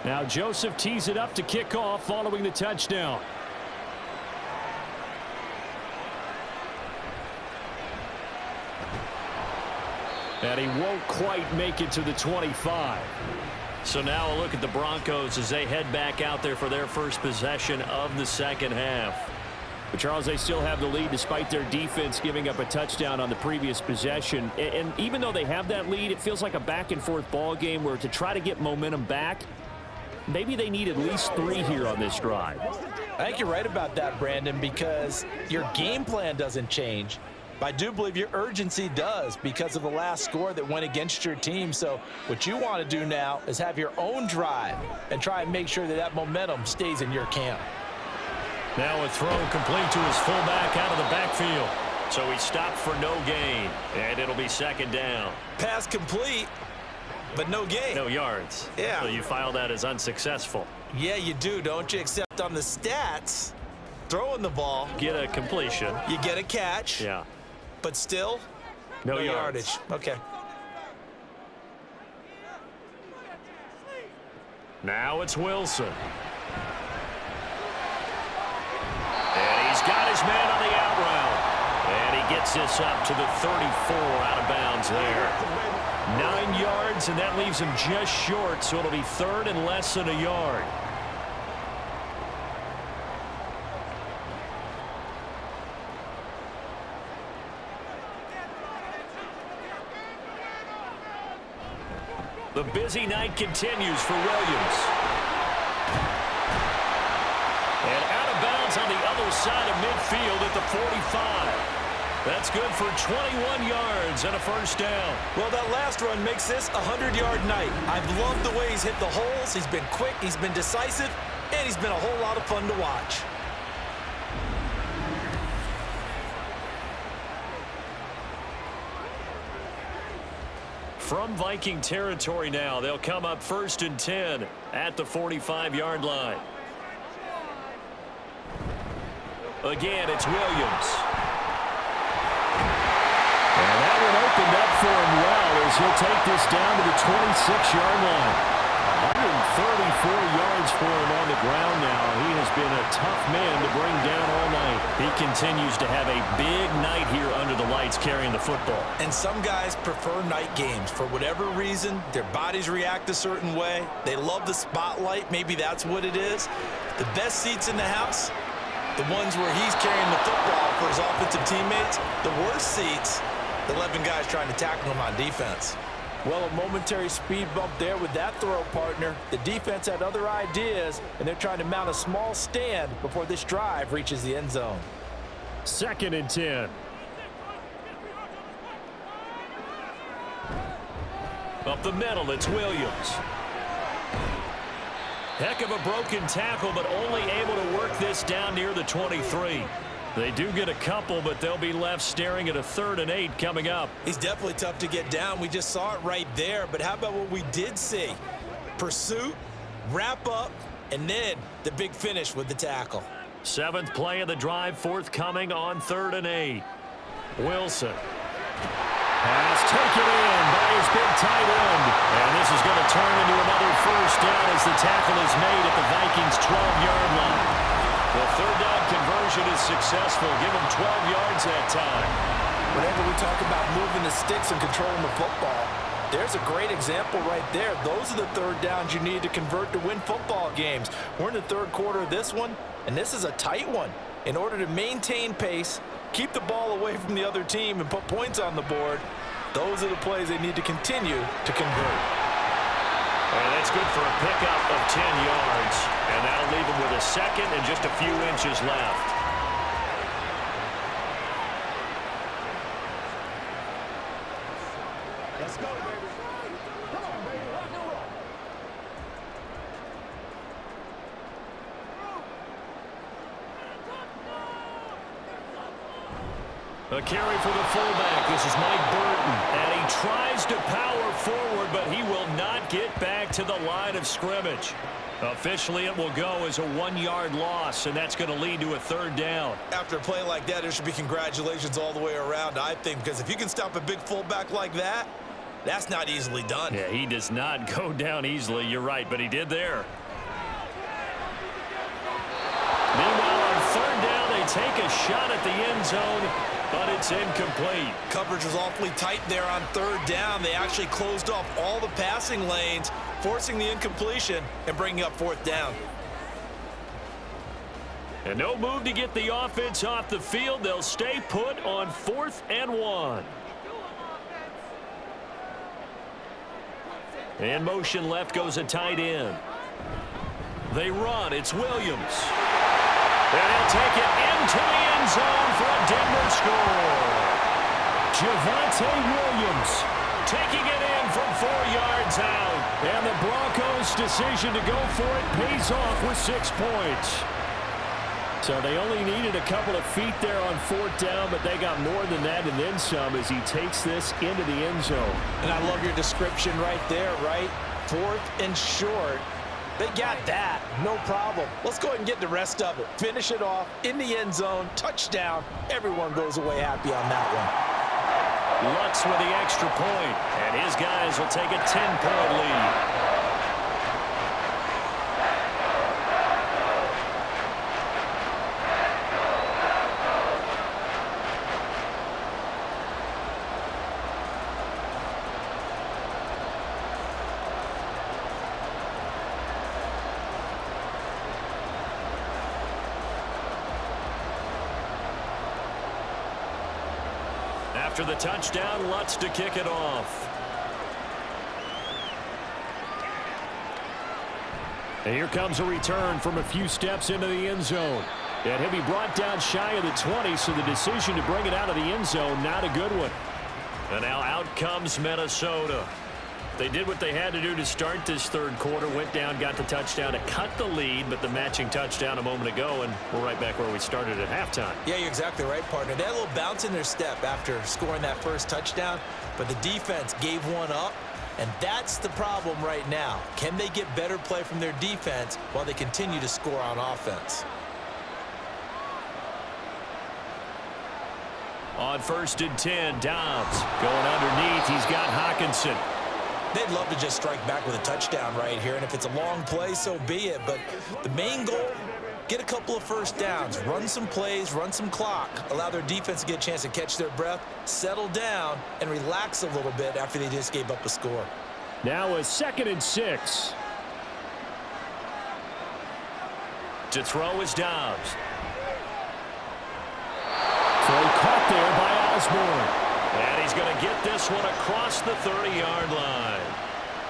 Now Joseph tees it up to kick off following the touchdown. And he won't quite make it to the 25.
So now a look at the Broncos as they head back out there for their first possession of the second half.
But, Charles, they still have the lead despite their defense giving up a touchdown on the previous possession. And even though they have that lead, it feels like a back-and-forth ball game where to try to get momentum back, maybe they need at least 3 here on this drive.
I think you're right about that, Brandon, because your game plan doesn't change. But I do believe your urgency does because of the last score that went against your team. So what you want to do now is have your own drive and try and make sure that that momentum stays in your camp.
Now a throw complete to his fullback out of the backfield. So he stopped for no gain, and it'll be second down.
Pass complete, but no gain.
No yards.
Yeah.
So you file that as unsuccessful.
Yeah, you do, don't you? Except on the stats, throwing the ball.
Get a completion.
You get a catch.
Yeah.
But still,
no
yardage. Okay.
Now it's Wilson. And he's got his man on the out route. And he gets this up to the 34 out of bounds there. 9 yards, and that leaves him just short, so it'll be third and less than a yard. The busy night continues for Williams. And out of bounds on the other side of midfield at the 45. That's good for 21 yards and a first down.
Well, that last run makes this a 100-yard night. I've loved the way he's hit the holes. He's been quick, he's been decisive, and he's been a whole lot of fun to watch.
From Viking territory now, they'll come up 1st and 10 at the 45-yard line. Again, it's Williams.
And that one opened up for him well as he'll take this down to the 26-yard line. 134 yards for him on the ground now. He has been a tough man to bring down all night.
He continues to have a big night here under the lights carrying the football.
And some guys prefer night games. For whatever reason, their bodies react a certain way. They love the spotlight. Maybe that's what it is. The best seats in the house, the ones where he's carrying the football for his offensive teammates. The worst seats, the 11 guys trying to tackle him on defense.
Well, a momentary speed bump there with that throw, partner. The defense had other ideas, and they're trying to mount a small stand before this drive reaches the end zone.
2nd and 10.
Up the middle, it's Williams. Heck of a broken tackle, but only able to work this down near the 23. They do get a couple, but they'll be left staring at a 3rd and 8 coming up.
He's definitely tough to get down. We just saw it right there. But how about what we did see? Pursuit, wrap up, and then the big finish with the tackle.
7th play of the drive forthcoming on 3rd and 8. Wilson.
Pass taken in by his big tight end.
And this is going to turn into another first down as the tackle is made at the Vikings' 12-yard line. The 3rd down conversion is successful. Give him 12 yards that time.
Whenever we talk about moving the sticks and controlling the football, there's a great example right there. Those are the 3rd downs you need to convert to win football games. We're in the 3rd quarter of this one, and this is a tight one. In order to maintain pace, keep the ball away from the other team, and put points on the board, those are the plays they need to continue to convert.
And that's good for a pickup of 10 yards. And that'll leave him with a 2nd and just a few inches left.
Let's go, baby. Come on, baby. Rock and roll.
A carry for the fullback. This is Mike Burton. And he tries to power forward, but he will not get back to the line of scrimmage. Officially, it will go as a 1-yard loss, and that's going to lead to a 3rd down.
After a play like that, there should be congratulations all the way around, I think, because if you can stop a big fullback like that, that's not easily done.
Yeah, he does not go down easily. You're right, but he did there. Meanwhile, on 3rd down, they take a shot at the end zone, but it's incomplete.
Coverage was awfully tight there on 3rd down. They actually closed off all the passing lanes, forcing the incompletion and bringing up 4th down.
And no move to get the offense off the field. They'll stay put on 4th and 1. In motion left goes a tight end. They run. It's Williams. And he'll take it into the end zone for a Denver score. Javonte Williams taking it in from 4 yards out. And the Broncos' decision to go for it pays off with 6 points. So they only needed a couple of feet there on 4th down, but they got more than that and then some as he takes this into the end zone.
And I love your description right there, right? 4th and short. They got that. No problem. Let's go ahead and get the rest of it. Finish it off in the end zone. Touchdown. Everyone goes away happy on that one.
Lutz with the extra point, and his guys will take a 10-point lead. After the touchdown, Lutz to kick it off. And here comes a return from a few steps into the end zone. And he'll be brought down shy of the 20, so the decision to bring it out of the end zone, not a good one. And now out comes Minnesota. They did what they had to do to start this 3rd quarter, went down, got the touchdown to cut the lead, but the matching touchdown a moment ago, and we're right back where we started at halftime.
Yeah, you're exactly right, partner. They had a little bounce in their step after scoring that first touchdown, but the defense gave one up, and that's the problem right now. Can they get better play from their defense while they continue to score on offense?
On 1st and 10, Dobbs going underneath. He's got Hockenson.
They'd love to just strike back with a touchdown right here, and if it's a long play, so be it. But the main goal, get a couple of first downs, run some plays, run some clock, allow their defense to get a chance to catch their breath, settle down, and relax a little bit after they just gave up a score.
Now a 2nd and 6. To throw is Dobbs. Throw caught there by Osborne. And he's going to get this one across the 30-yard line.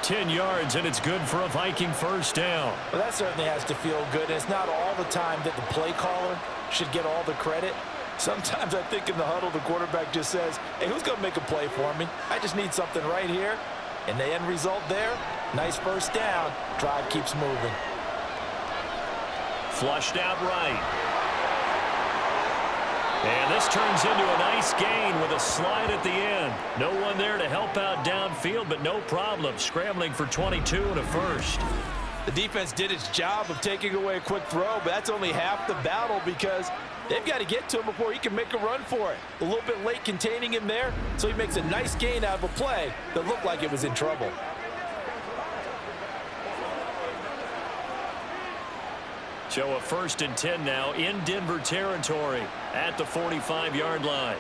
10 yards, and it's good for a Viking first down.
Well, that certainly has to feel good. And it's not all the time that the play caller should get all the credit. Sometimes I think in the huddle, the quarterback just says, hey, who's going to make a play for me? I just need something right here. And the end result there, nice first down. Drive keeps moving.
Flushed out right. And this turns into a nice gain with a slide at the end. No one there to help out downfield, but no problem. Scrambling for 22 and a first.
The defense did its job of taking away a quick throw, but that's only half the battle because they've got to get to him before he can make a run for it. A little bit late containing him there, so he makes a nice gain out of a play that looked like it was in trouble.
So a 1st and 10 now in Denver territory at the 45-yard line.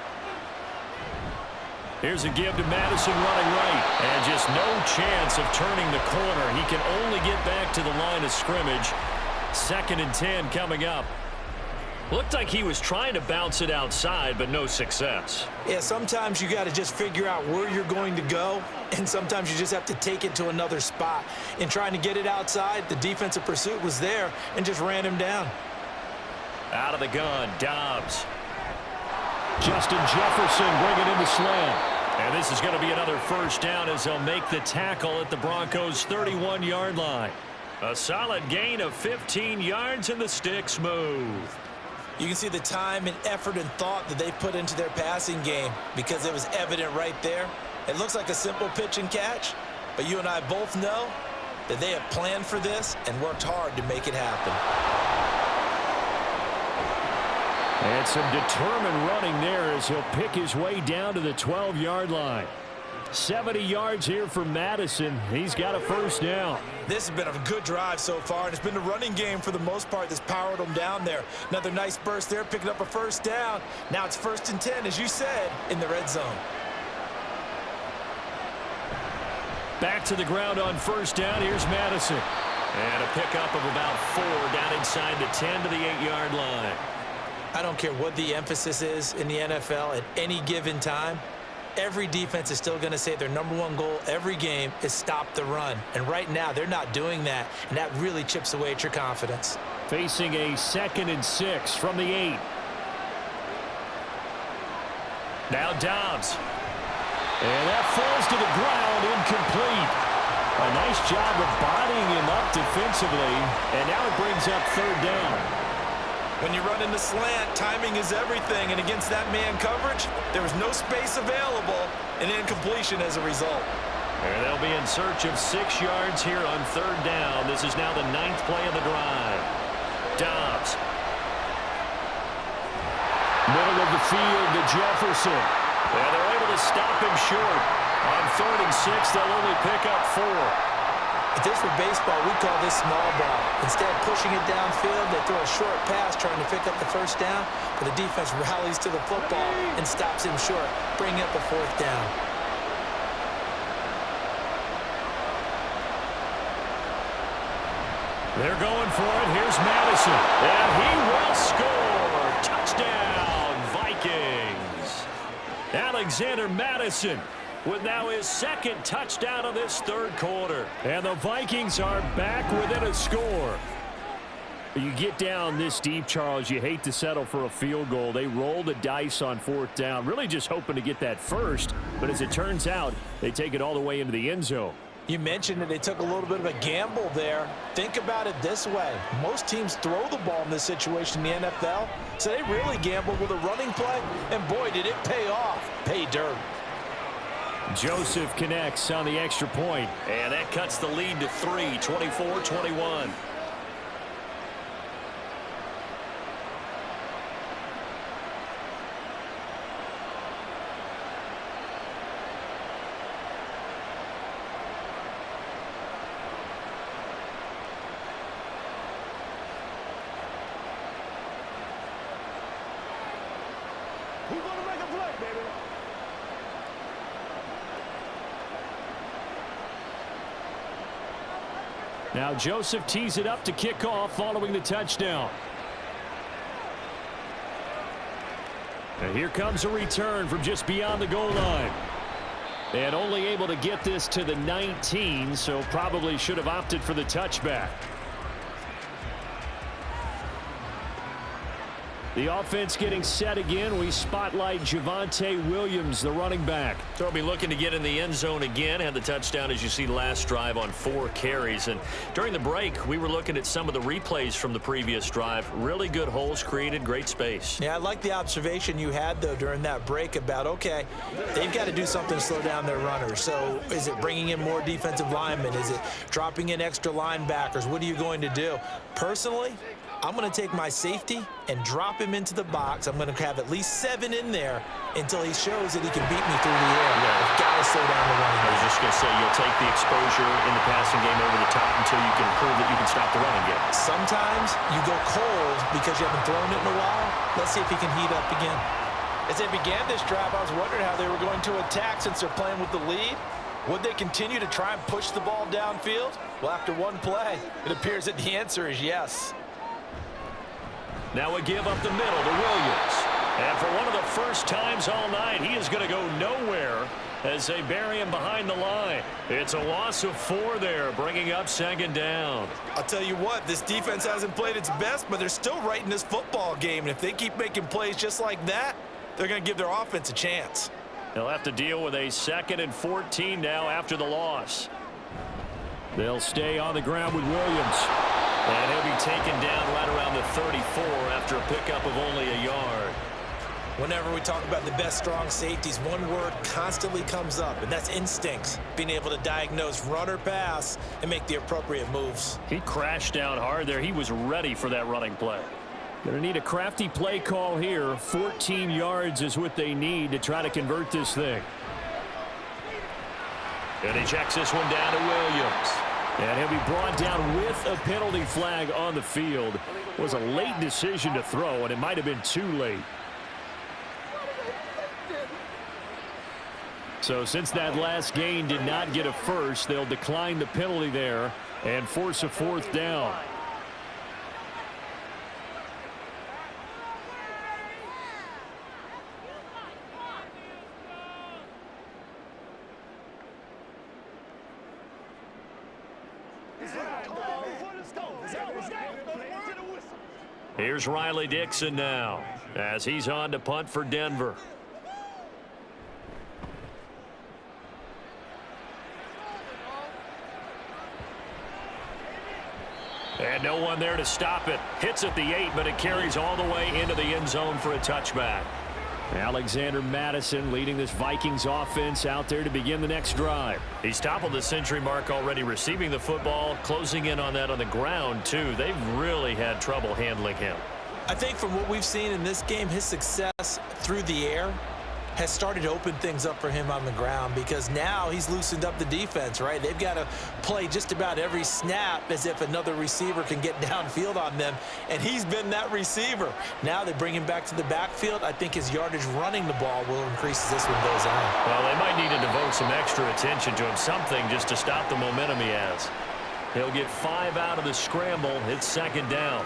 Here's a give to Madison running right. And just no chance of turning the corner. He can only get back to the line of scrimmage. 2nd and 10 coming up. Looked like he was trying to bounce it outside, but no success.
Yeah, sometimes you got to just figure out where you're going to go, and sometimes you just have to take it to another spot. In trying to get it outside, the defensive pursuit was there and just ran him down.
Out of the gun, Dobbs. Justin Jefferson bringing in the slam. And this is going to be another first down as they'll make the tackle at the Broncos' 31-yard line. A solid gain of 15 yards, and the sticks move.
You can see the time and effort and thought that they've put into their passing game because it was evident right there. It looks like a simple pitch and catch, but you and I both know that they have planned for this and worked hard to make it happen.
And some determined running there as he'll pick his way down to the 12-yard line. 70 yards here for Madison. He's got a first down.
This has been a good drive so far, and it's been the running game for the most part that's powered them down there. Another nice burst there, picking up a first down. Now it's 1st and 10, as you said, in the red zone.
Back to the ground on first down. Here's Madison. And a pickup of about 4 down inside the 10 to the 8-yard line.
I don't care what the emphasis is in the NFL at any given time. Every defense is still going to say their #1 goal every game is stop the run. And right now, they're not doing that, and that really chips away at your confidence.
Facing a 2nd and 6 from the 8. Now Dobbs. And that falls to the ground, incomplete. A nice job of bodying him up defensively, and now it brings up 3rd down.
When you run in the slant, timing is everything, and against that man coverage, there was no space available, and incompletion as a result.
And they'll be in search of 6 yards here on 3rd down. This is now the 9th play of the drive. Dobbs.
Middle of the field to Jefferson.
And they're able to stop him short. On 3rd and 6, they'll only pick up 4.
If this were baseball, we'd call this small ball. Instead of pushing it downfield, they throw a short pass trying to pick up the 1st down, but the defense rallies to the football and stops him short, bringing up a 4th down.
They're going for it. Here's Madison. And he will score. Touchdown, Vikings. Alexander Madison with now his 2nd touchdown of this 3rd quarter. And the Vikings are back within a score. You get down this deep, Charles, you hate to settle for a field goal. They roll the dice on 4th down, really just hoping to get that first. But as it turns out, they take it all the way into the end zone.
You mentioned that they took a little bit of a gamble there. Think about it this way. Most teams throw the ball in this situation in the NFL, so they really gambled with a running play, and boy, did it pay off. Pay dirt.
Joseph connects on the extra point.
And that cuts the lead to 3, 24-21.
Who's gonna make a play, baby?
Now Joseph tees it up to kick off following the touchdown. And here comes a return from just beyond the goal line. And only able to get this to the 19, so probably should have opted for the touchback. The offense getting set again. We spotlight Javonte Williams, the running back.
So he'll be looking to get in the end zone again. Had the touchdown, as you see, last drive on 4 carries. And during the break, we were looking at some of the replays from the previous drive. Really good holes created, great space.
Yeah, I like the observation you had, though, during that break about, okay, they've got to do something to slow down their runners. So is it bringing in more defensive linemen? Is it dropping in extra linebackers? What are you going to do? Personally, I'm going to take my safety and drop him into the box. I'm going to have at least 7 in there until he shows that he can beat me through the air.
Yeah.
I've got to slow down the running.
I was just going to say, you'll take the exposure in the passing game over the top until you can prove that you can stop the running game.
Sometimes you go cold because you haven't thrown it in a while. Let's see if he can heat up again.
As they began this drive, I was wondering how they were going to attack since they're playing with the lead. Would they continue to try and push the ball downfield? Well, after one play, it appears that the answer is yes.
Now a give up the middle to Williams. And for one of the first times all night, he is going to go nowhere as they bury him behind the line. It's a loss of 4 there, bringing up 2nd down.
I'll tell you what, this defense hasn't played its best, but they're still right in this football game. And if they keep making plays just like that, they're going to give their offense a chance.
They'll have to deal with a 2nd and 14 now after the loss.
They'll stay on the ground with Williams.
And he'll be taken down right around the 34 after a pickup of only a yard.
Whenever we talk about the best strong safeties, one word constantly comes up, and that's instincts. Being able to diagnose run or pass and make the appropriate moves.
He crashed down hard there. He was ready for that running play.
Going to need a crafty play call here. 14 yards is what they need to try to convert this thing.
And he checks this one down to Williams.
And he'll be brought down with a penalty flag on the field. It was a late decision to throw, and it might have been too late. So since that last gain did not get a first, they'll decline the penalty there and force a 4th down. Here's Riley Dixon now as he's on to punt for Denver. And no one there to stop it. Hits at the 8, but it carries all the way into the end zone for a touchback. Alexander Madison leading this Vikings offense out there to begin the next drive.
He's toppled the century mark already receiving the football, closing in on that on the ground, too. They've really had trouble handling him.
I think from what we've seen in this game, his success through the air has started to open things up for him on the ground because now he's loosened up the defense, right? They've got to play just about every snap as if another receiver can get downfield on them, and he's been that receiver. Now they bring him back to the backfield. I think his yardage running the ball will increase as this one goes on.
Well, they might need to devote some extra attention to him, something just to stop the momentum he has. He'll get 5 out of the scramble. It's 2nd down.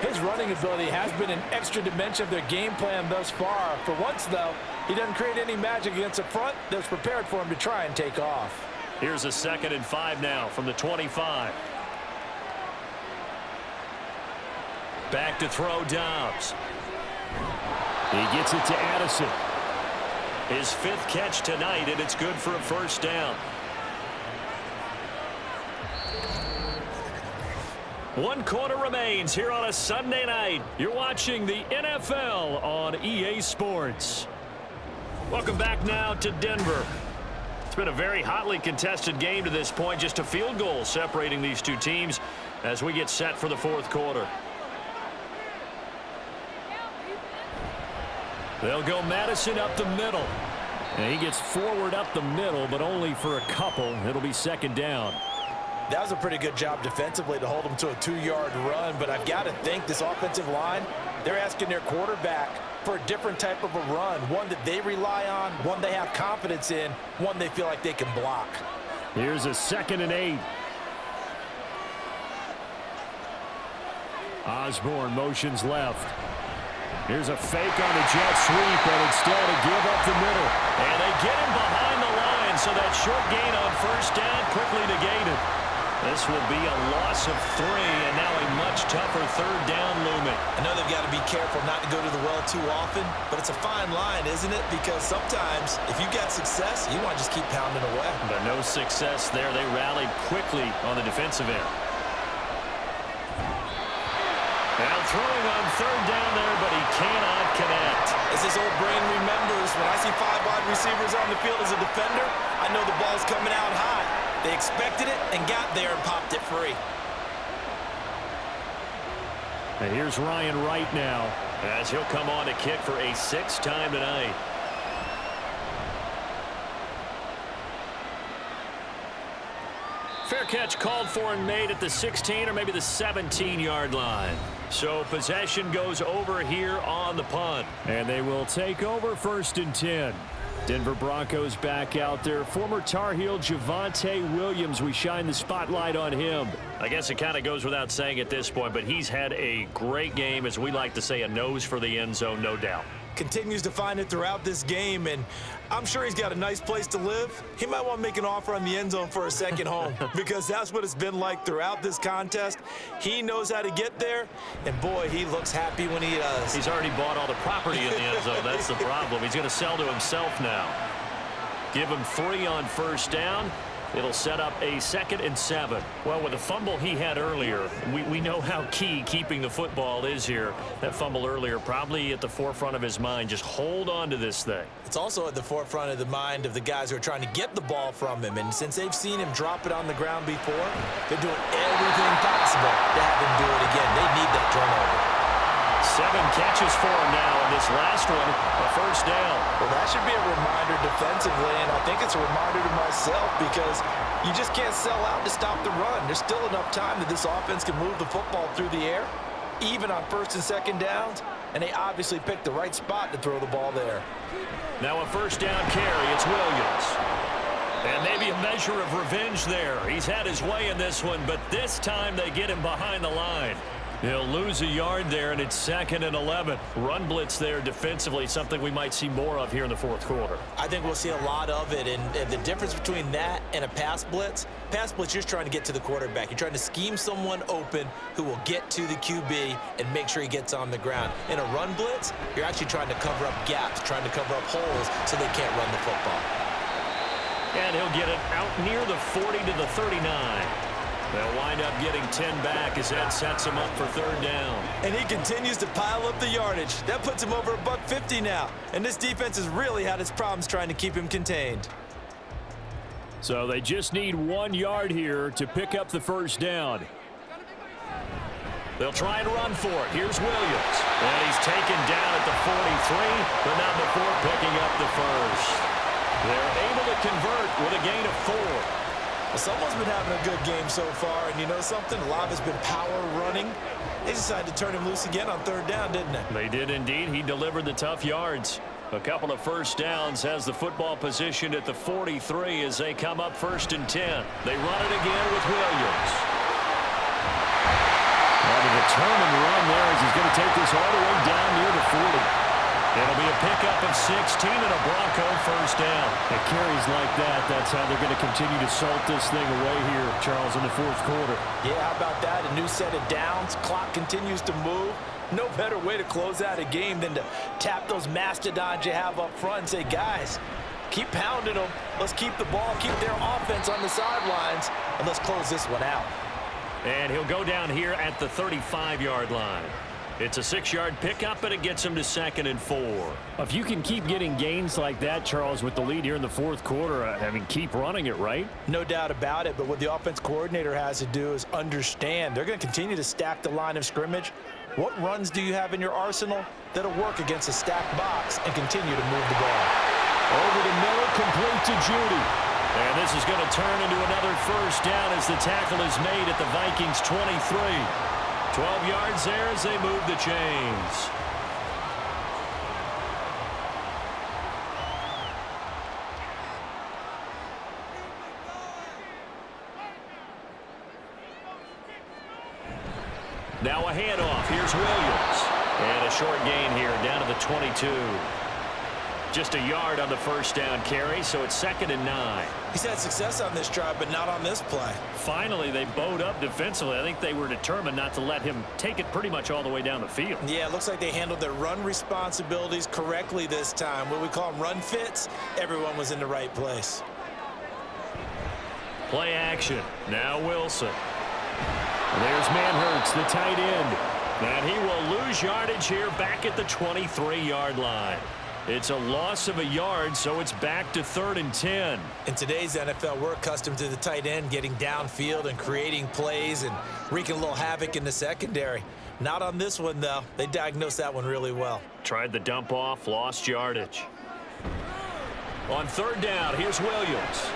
His running ability has been an extra dimension of their game plan thus far. For once, though, he doesn't create any magic against the front that's prepared for him to try and take off.
Here's a 2nd and 5 now from the 25. Back to throw Dobbs.
He gets it to Addison.
His 5th catch tonight, and it's good for a 1st down. 1 quarter remains here on a Sunday night. You're watching the NFL on EA Sports. Welcome back now to Denver. It's been a very hotly contested game to this point. Just a field goal separating these two teams as we get set for the 4th quarter.
They'll go Madison up the middle. And he gets forward up the middle, but only for a couple. It'll be 2nd down.
That was a pretty good job defensively to hold him to a 2-yard run, but I've got to think this offensive line, they're asking their quarterback for a different type of a run, one that they rely on, one they have confidence in, one they feel like they can block.
Here's a 2nd and 8. Osborne motions left. Here's a fake on the jet sweep, and instead to give up the middle.
And they get him behind the line, so that short gain on 1st down quickly negated. This will be a loss of 3, and now a much tougher 3rd down looming.
I know they've got to be careful not to go to the well too often, but it's a fine line, isn't it? Because sometimes if you got success, you want to just keep pounding away.
But no success there. They rallied quickly on the defensive end. Now throwing on 3rd down there, but he cannot connect.
As his old brain remembers, when I see 5 wide receivers on the field as a defender, I know the ball's coming out high. They expected it and got there and popped it free.
And here's Ryan Wright now,
as he'll come on to kick for a 6th time tonight. Fair catch called for and made at the 16 or maybe the 17-yard line. So possession goes over here on the punt.
And they will take over 1st and 10. Denver Broncos back out there. Former Tar Heel Javonte Williams, we shine the spotlight on him.
I guess it kind of goes without saying at this point, but he's had a great game, as we like to say, a nose for the end zone, no doubt.
Continues to find it throughout this game, and I'm sure he's got a nice place to live. He might want to make an offer on the end zone for a second home because that's what it's been like throughout this contest. He knows how to get there, and boy, he looks happy when he does.
He's already bought all the property in the end zone. That's the problem. He's going to sell to himself now. Give him 3 on 1st down. It'll set up a 2nd and 7. Well, with the fumble he had earlier, we know how key keeping the football is here. That fumble earlier probably at the forefront of his mind. Just hold on to this thing.
It's also at the forefront of the mind of the guys who are trying to get the ball from him. And since they've seen him drop it on the ground before, they're doing everything possible to have him do it again. They need that turnover.
7 catches for him now, and this last one, a 1st down.
Well, that should be a reminder defensively, and I think it's a reminder to myself because you just can't sell out to stop the run. There's still enough time that this offense can move the football through the air. even on first and second downs, and they obviously picked the right spot to throw the ball there.
Now a first down carry. It's Williams. And maybe a measure of revenge there. He's had his way in this one, but this time they get him behind the line. He'll lose a yard there, and it's 2nd and 11. Run blitz there defensively, something we might see more of here in the fourth quarter.
I think we'll see a lot of it, and the difference between that and a pass blitz, you're just trying to get to the quarterback. You're trying to scheme someone open who will get to the QB and make sure he gets on the ground. In a run blitz, you're actually trying to cover up gaps, trying to cover up holes so they can't run the football.
And he'll get it out near the 40 to the 39. They'll wind up getting 10 back as that sets him up for third down.
And he continues to pile up the yardage. That puts him over $150 now. And this defense has really had its problems trying to keep him contained.
So they just need 1 yard here to pick up the first down.
They'll try and run for it. Here's Williams. And he's taken down at the 43, but not before picking up the first. They're able to convert with a gain of 4.
Well, someone's been having a good game so far, and you know something? A lot of it's been power running. They decided to turn him loose again on third down, didn't they?
They did indeed. He delivered the tough yards. A couple of first downs, has the football positioned at the 43 as they come up 1st and 10. They run it again with Williams.
Well, the determined run there as he's going to take this all the way down near the 40.
It'll be a pickup of 16 and a Bronco first down.
It carries like that. That's how they're going to continue to salt this thing away here, Charles, in the fourth quarter.
Yeah, how about that? A new set of downs. Clock continues to move. No better way to close out a game than to tap those mastodons you have up front and say, guys, keep pounding them. Let's keep the ball, keep their offense on the sidelines, and let's close this one out.
And he'll go down here at the 35-yard line. It's a 6-yard pickup, and it gets him to 2nd and 4.
If you can keep getting gains like that, Charles, with the lead here in the fourth quarter, I mean, keep running it, right?
No doubt about it, but what the offense coordinator has to do is understand. They're going to continue to stack the line of scrimmage. What runs do you have in your arsenal that'll work against a stacked box and continue to move the ball?
Over the middle, complete to Judy.
And this is going to turn into another first down as the tackle is made at the Vikings 23. 12 yards there as they move the chains. Now a handoff. Here's Williams. And a short gain here down to the 22. Just a yard on the first down carry, so it's 2nd and 9.
He's had success on this drive, but not on this play.
Finally, they bowed up defensively. I think they were determined not to let him take it pretty much all the way down the field.
Yeah, it looks like they handled their run responsibilities correctly this time. What we call them run fits, everyone was in the right place.
Play action. Now Wilson.
There's Manhurts, the tight end.
And he will lose yardage here back at the 23-yard line. It's a loss of a yard, so it's back to 3rd and 10.
In today's NFL, we're accustomed to the tight end getting downfield and creating plays and wreaking a little havoc in the secondary. Not on this one, though. They diagnosed that one really well.
Tried the dump off, lost yardage. On 3rd down, here's Williams.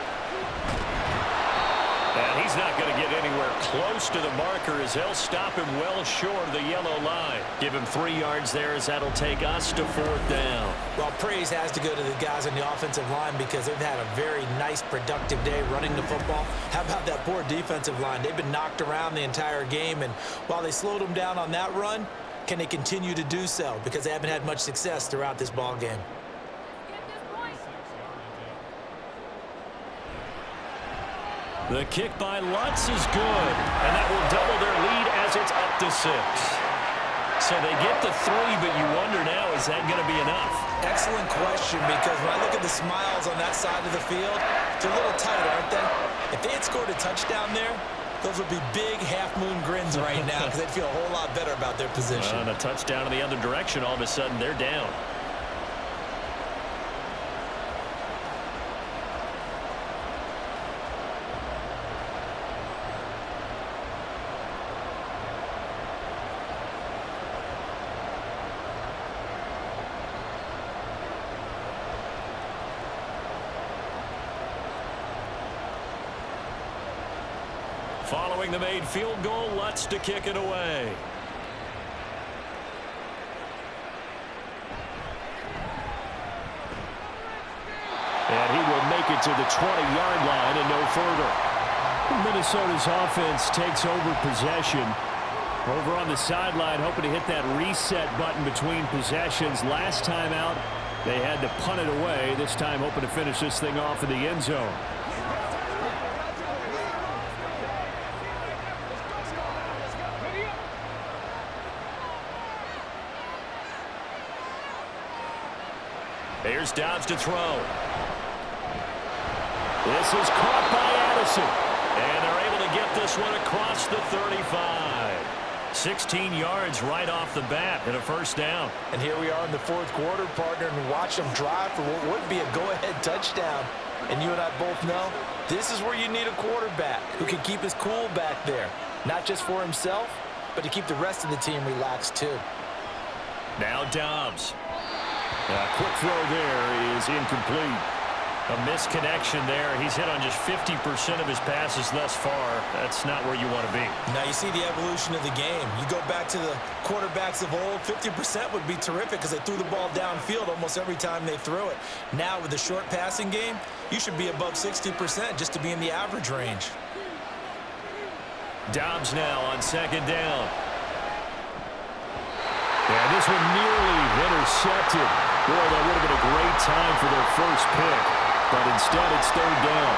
And he's not going to get anywhere close to the marker as they'll stop him well short of the yellow line. Give him 3 yards there as that'll take us to 4th down.
Well, praise has to go to the guys on the offensive line because they've had a very nice, productive day running the football. How about that poor defensive line? They've been knocked around the entire game, and while they slowed them down on that run, can they continue to do so? Because they haven't had much success throughout this ball game.
The kick by Lutz is good, and that will double their lead as it's up to 6. So they get the 3, but you wonder now, is that going to be enough?
Excellent question, because when I look at the smiles on that side of the field, they're a little tight, aren't they? If they had scored a touchdown there, those would be big half-moon grins right now because they'd feel a whole lot better about their position.
And a touchdown in the other direction, all of a sudden they're down. Following the made field goal, Lutz to kick it away.
it to the 20-yard line and no further. Minnesota's offense takes over possession. Over on the sideline, hoping to hit that reset button between possessions. Last time out, they had to punt it away. This time, hoping to finish this thing off in the end zone. Here's Dobbs to throw. This is caught by Addison. And they're able to get this one across the 35. 16 yards right off the bat and a first down.
And here we are in the fourth quarter, partner, and watch them drive for what would be a go-ahead touchdown. And you and I both know this is where you need a quarterback who can keep his cool back there. Not just for himself, but to keep the rest of the team relaxed too.
Now Dobbs. A quick throw there is incomplete. A misconnection there. He's hit on just 50% of his passes thus far. That's not where you want to be.
Now you see the evolution of the game. You go back to the quarterbacks of old, 50% would be terrific because they threw the ball downfield almost every time they threw it. Now with the short passing game, you should be above 60% just to be in the average range.
Dobbs now on second down. And this one nearly intercepted. Boy, that would have been a great time for their first pick. But instead, it's third down.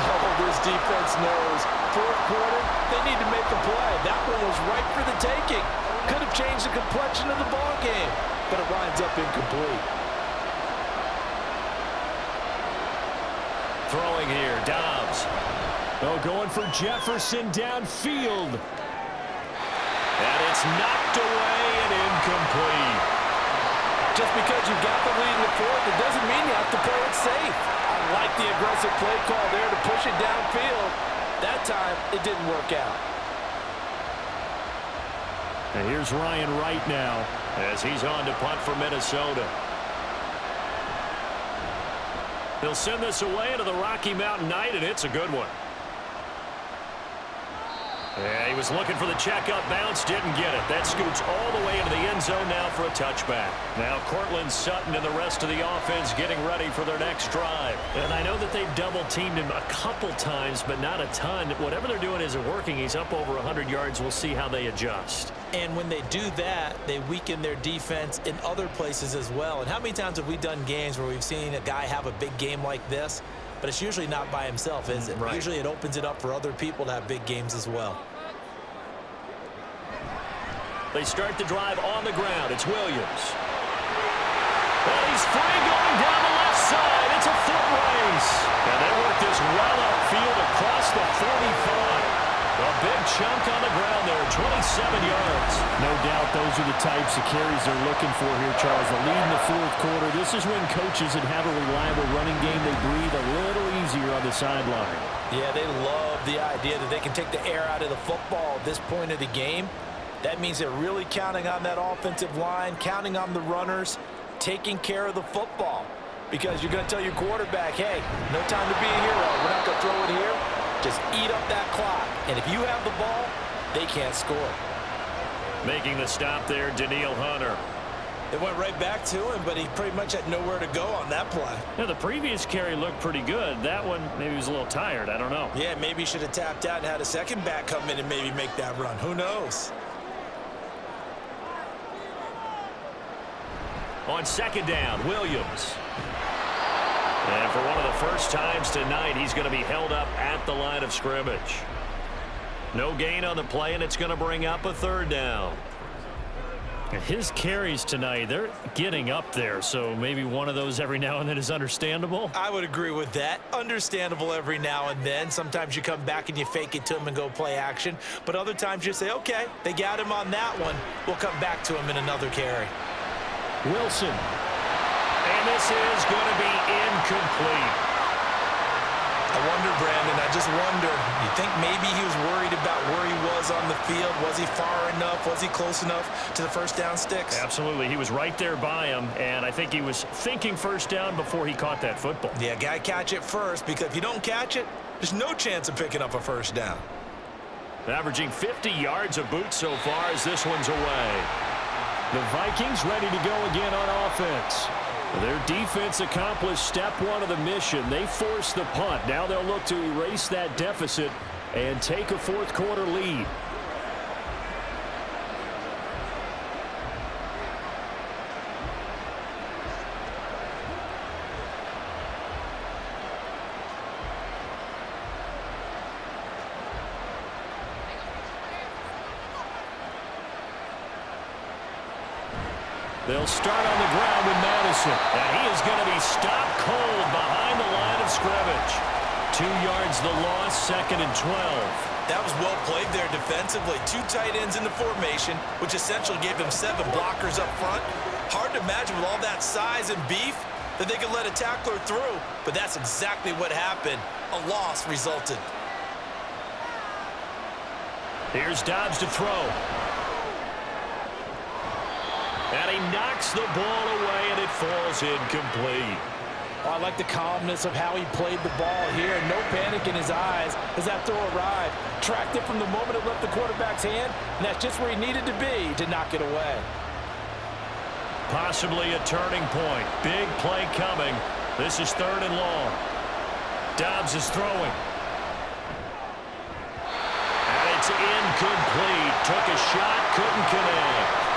Oh, this defense knows. Fourth quarter, they need to make a play. That one was right for the taking. Could have changed the complexion of the ball game, but it winds up incomplete.
Throwing here, Dobbs. Oh, going for Jefferson downfield. And it's knocked away and incomplete.
Just because you've got the lead in the fourth, it doesn't mean you have to play it safe. I like the aggressive play call there to push it downfield. That time, it didn't work out.
And here's Ryan Wright now as he's on to punt for Minnesota. They'll send this away to the Rocky Mountain Night, and it's a good one. Yeah, he was looking for the check-up bounce, didn't get it. That scoots all the way into the end zone now for a touchback. Now Cortland Sutton and the rest of the offense getting ready for their next drive. And I know that they've double-teamed him a couple times, but not a ton. Whatever they're doing isn't working. He's up over 100 yards. We'll see how they adjust.
And when they do that, they weaken their defense in other places as well. And how many times have we done games where we've seen a guy have a big game like this? But it's usually not by himself, is it?
Right.
Usually it opens it up for other people to have big games as well.
They start the drive on the ground. It's Williams. And he's free going down the left side. It's a foot race. And they work this well upfield across the 45. A big chunk on the ground there, 27 yards. No doubt those are the types of carries they're looking for here, Charles. The lead in the fourth quarter. This is when coaches that have a reliable running game, they breathe a little easier on the sideline.
Yeah, they love the idea that they can take the air out of the football at this point of the game. That means they're really counting on that offensive line, counting on the runners, taking care of the football. Because you're going to tell your quarterback, hey, no time to be a hero. We're not going to throw it here. Just eat up that clock. And if you have the ball, they can't score.
Making the stop there, Danielle Hunter.
It went right back to him, but he pretty much had nowhere to go on that play.
Yeah, the previous carry looked pretty good. That one, maybe he was a little tired. I don't know.
Yeah, maybe he should have tapped out and had a second back come in and maybe make that run. Who knows?
On second down, Williams. And for one of the first times tonight, he's going to be held up at the line of scrimmage. No gain on the play, and it's going to bring up a third down. His carries tonight, they're getting up there, so maybe one of those every now and then is understandable.
I would agree with that. Understandable every now and then. Sometimes you come back and you fake it to him and go play action. But other times you say, okay, they got him on that one. We'll come back to him in another carry.
Wilson. And this is going to be incomplete.
I wonder, Brandon, I just wonder, you think maybe he was worried about where he was on the field? Was he far enough? Was he close enough to the first down sticks?
Absolutely. He was right there by him, and I think he was thinking first down before he caught that football.
Yeah, got to catch it first, because if you don't catch it, there's no chance of picking up a first down.
Averaging 50 yards a boot so far as this one's away. The Vikings ready to go again on offense. Their defense accomplished step one of the mission. They forced the punt. Now they'll look to erase that deficit and take a fourth quarter lead. They'll start on the ground with Madison. And he is going to be stopped cold behind the line of scrimmage. 2 yards the loss, 2nd and 12.
That was well played there defensively. 2 tight ends in the formation, which essentially gave them 7 blockers up front. Hard to imagine with all that size and beef that they could let a tackler through, but that's exactly what happened. A loss resulted.
Here's Dobbs to throw. And he knocks the ball away, and it falls incomplete.
Oh, I like the calmness of how he played the ball here. No panic in his eyes as that throw arrived. Tracked it from the moment it left the quarterback's hand, and that's just where he needed to be to knock it away.
Possibly a turning point. Big play coming. This is 3rd and long. Dobbs is throwing. And it's incomplete. Took a shot, couldn't connect.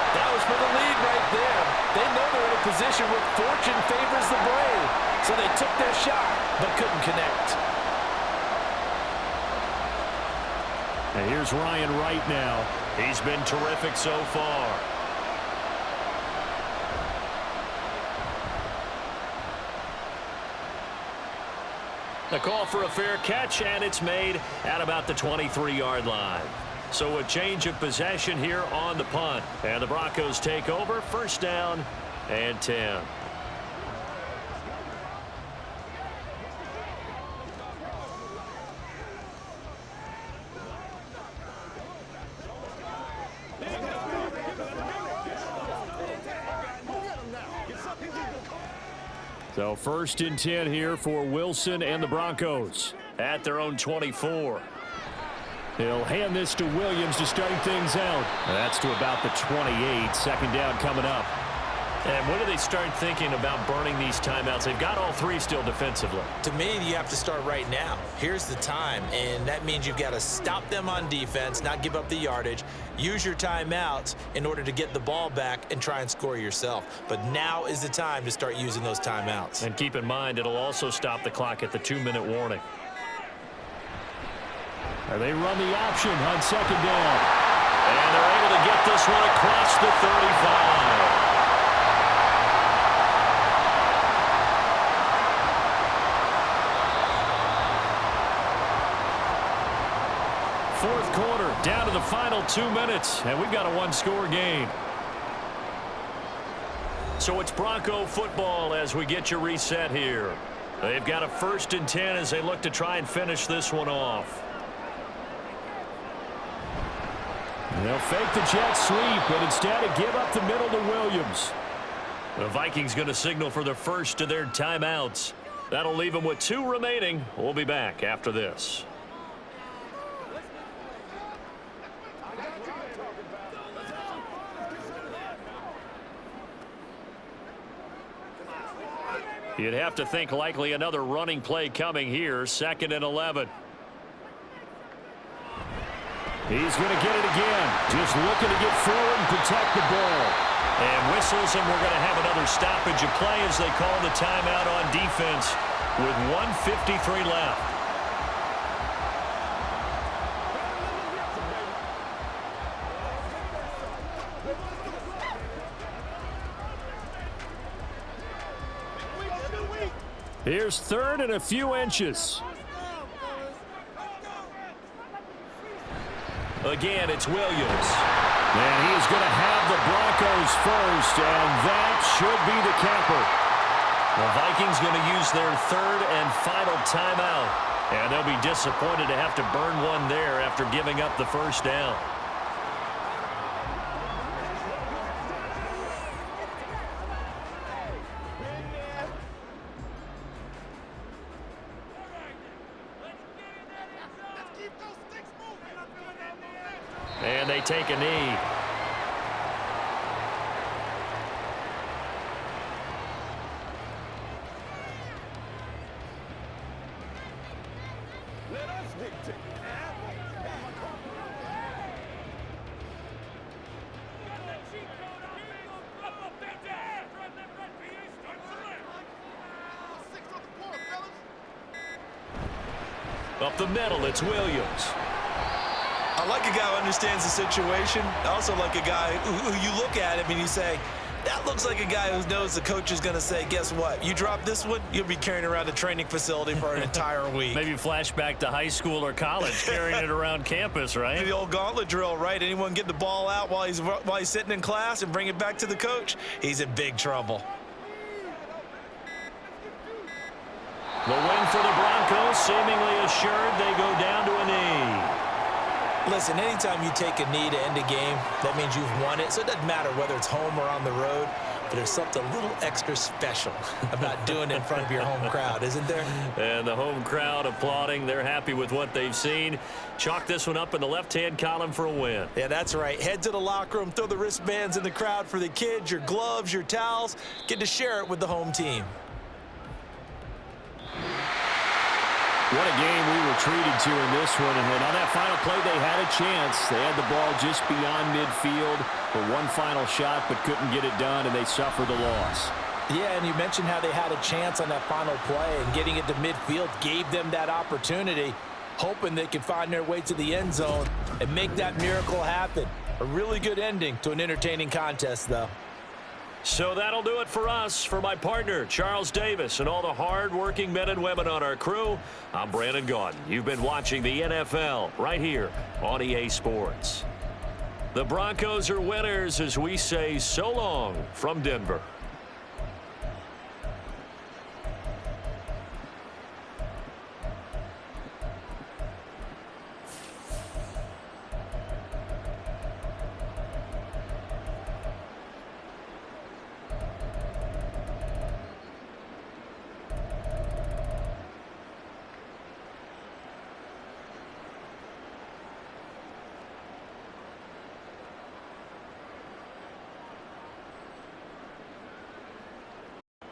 That was for the lead right there. They know they're in a position where fortune favors the brave. So they took their shot, but couldn't connect.
And here's Ryan Wright now. He's been terrific so far. The call for a fair catch, and it's made at about the 23-yard line. So a change of possession here on the punt. And the Broncos take over, 1st down and 10. So 1st and 10 here for Wilson and the Broncos at their own 24. He'll hand this to Williams to start things out. That's to about the 28. 2nd down coming up.
And when do they start thinking about burning these timeouts? They've got all 3 still defensively.
To me, you have to start right now. Here's the time, and that means you've got to stop them on defense, not give up the yardage, use your timeouts in order to get the ball back and try and score yourself. But now is the time to start using those timeouts.
And keep in mind, it'll also stop the clock at the 2-minute warning.
And they run the option on 2nd down. And they're able to get this one across the 35. Fourth quarter, down to the final 2 minutes, and we've got a 1-score game. So it's Bronco football as we get you reset here. They've got a 1st and 10 as they look to try and finish this one off. They'll fake the jet sweep, but instead give up the middle to Williams. The Vikings going to signal for the first of their timeouts. That'll leave them with 2 remaining. We'll be back after this. You'd have to think likely another running play coming here. 2nd and 11. He's going to get it again. Just looking to get forward and protect the ball. And whistles, and we're going to have another stoppage of play as they call the timeout on defense with 1:53 left. Here's 3rd and a few inches. Again, it's Williams. And he is going to have the Broncos first, and that should be the capper. The Vikings going to use their 3rd and final timeout. And they'll be disappointed to have to burn one there after giving up the 1st down. And they take a knee.
Up the middle, it's Williams.
I like a guy who understands the situation. I also like a guy who you look at him and you say, that looks like a guy who knows the coach is going to say, guess what? You drop this one, you'll be carrying around a training facility for an entire week.
Maybe flashback to high school or college, carrying it around campus, right?
The old gauntlet drill, right? Anyone get the ball out while he's sitting in class and bring it back to the coach, he's in big trouble.
The win for the Broncos, seemingly assured they go down to a knee.
Listen, anytime you take a knee to end a game, that means you've won it. So it doesn't matter whether it's home or on the road, but there's something a little extra special about doing it in front of your home crowd, isn't there?
And the home crowd applauding. They're happy with what they've seen. Chalk this one up in the left-hand column for a win.
Yeah, that's right. Head to the locker room, throw the wristbands in the crowd for the kids, your gloves, your towels. Get to share it with the home team.
What a game we were treated to in this one. And on that final play, they had a chance. They had the ball just beyond midfield for one final shot, but couldn't get it done, and they suffered the loss.
Yeah, and you mentioned how they had a chance on that final play, and getting it to midfield gave them that opportunity, hoping they could find their way to the end zone and make that miracle happen. A really good ending to an entertaining contest, though.
So that'll do it for us. For my partner, Charles Davis, and all the hard-working men and women on our crew, I'm Brandon Gaudin. You've been watching the NFL right here on EA Sports. The Broncos are winners as we say so long from Denver.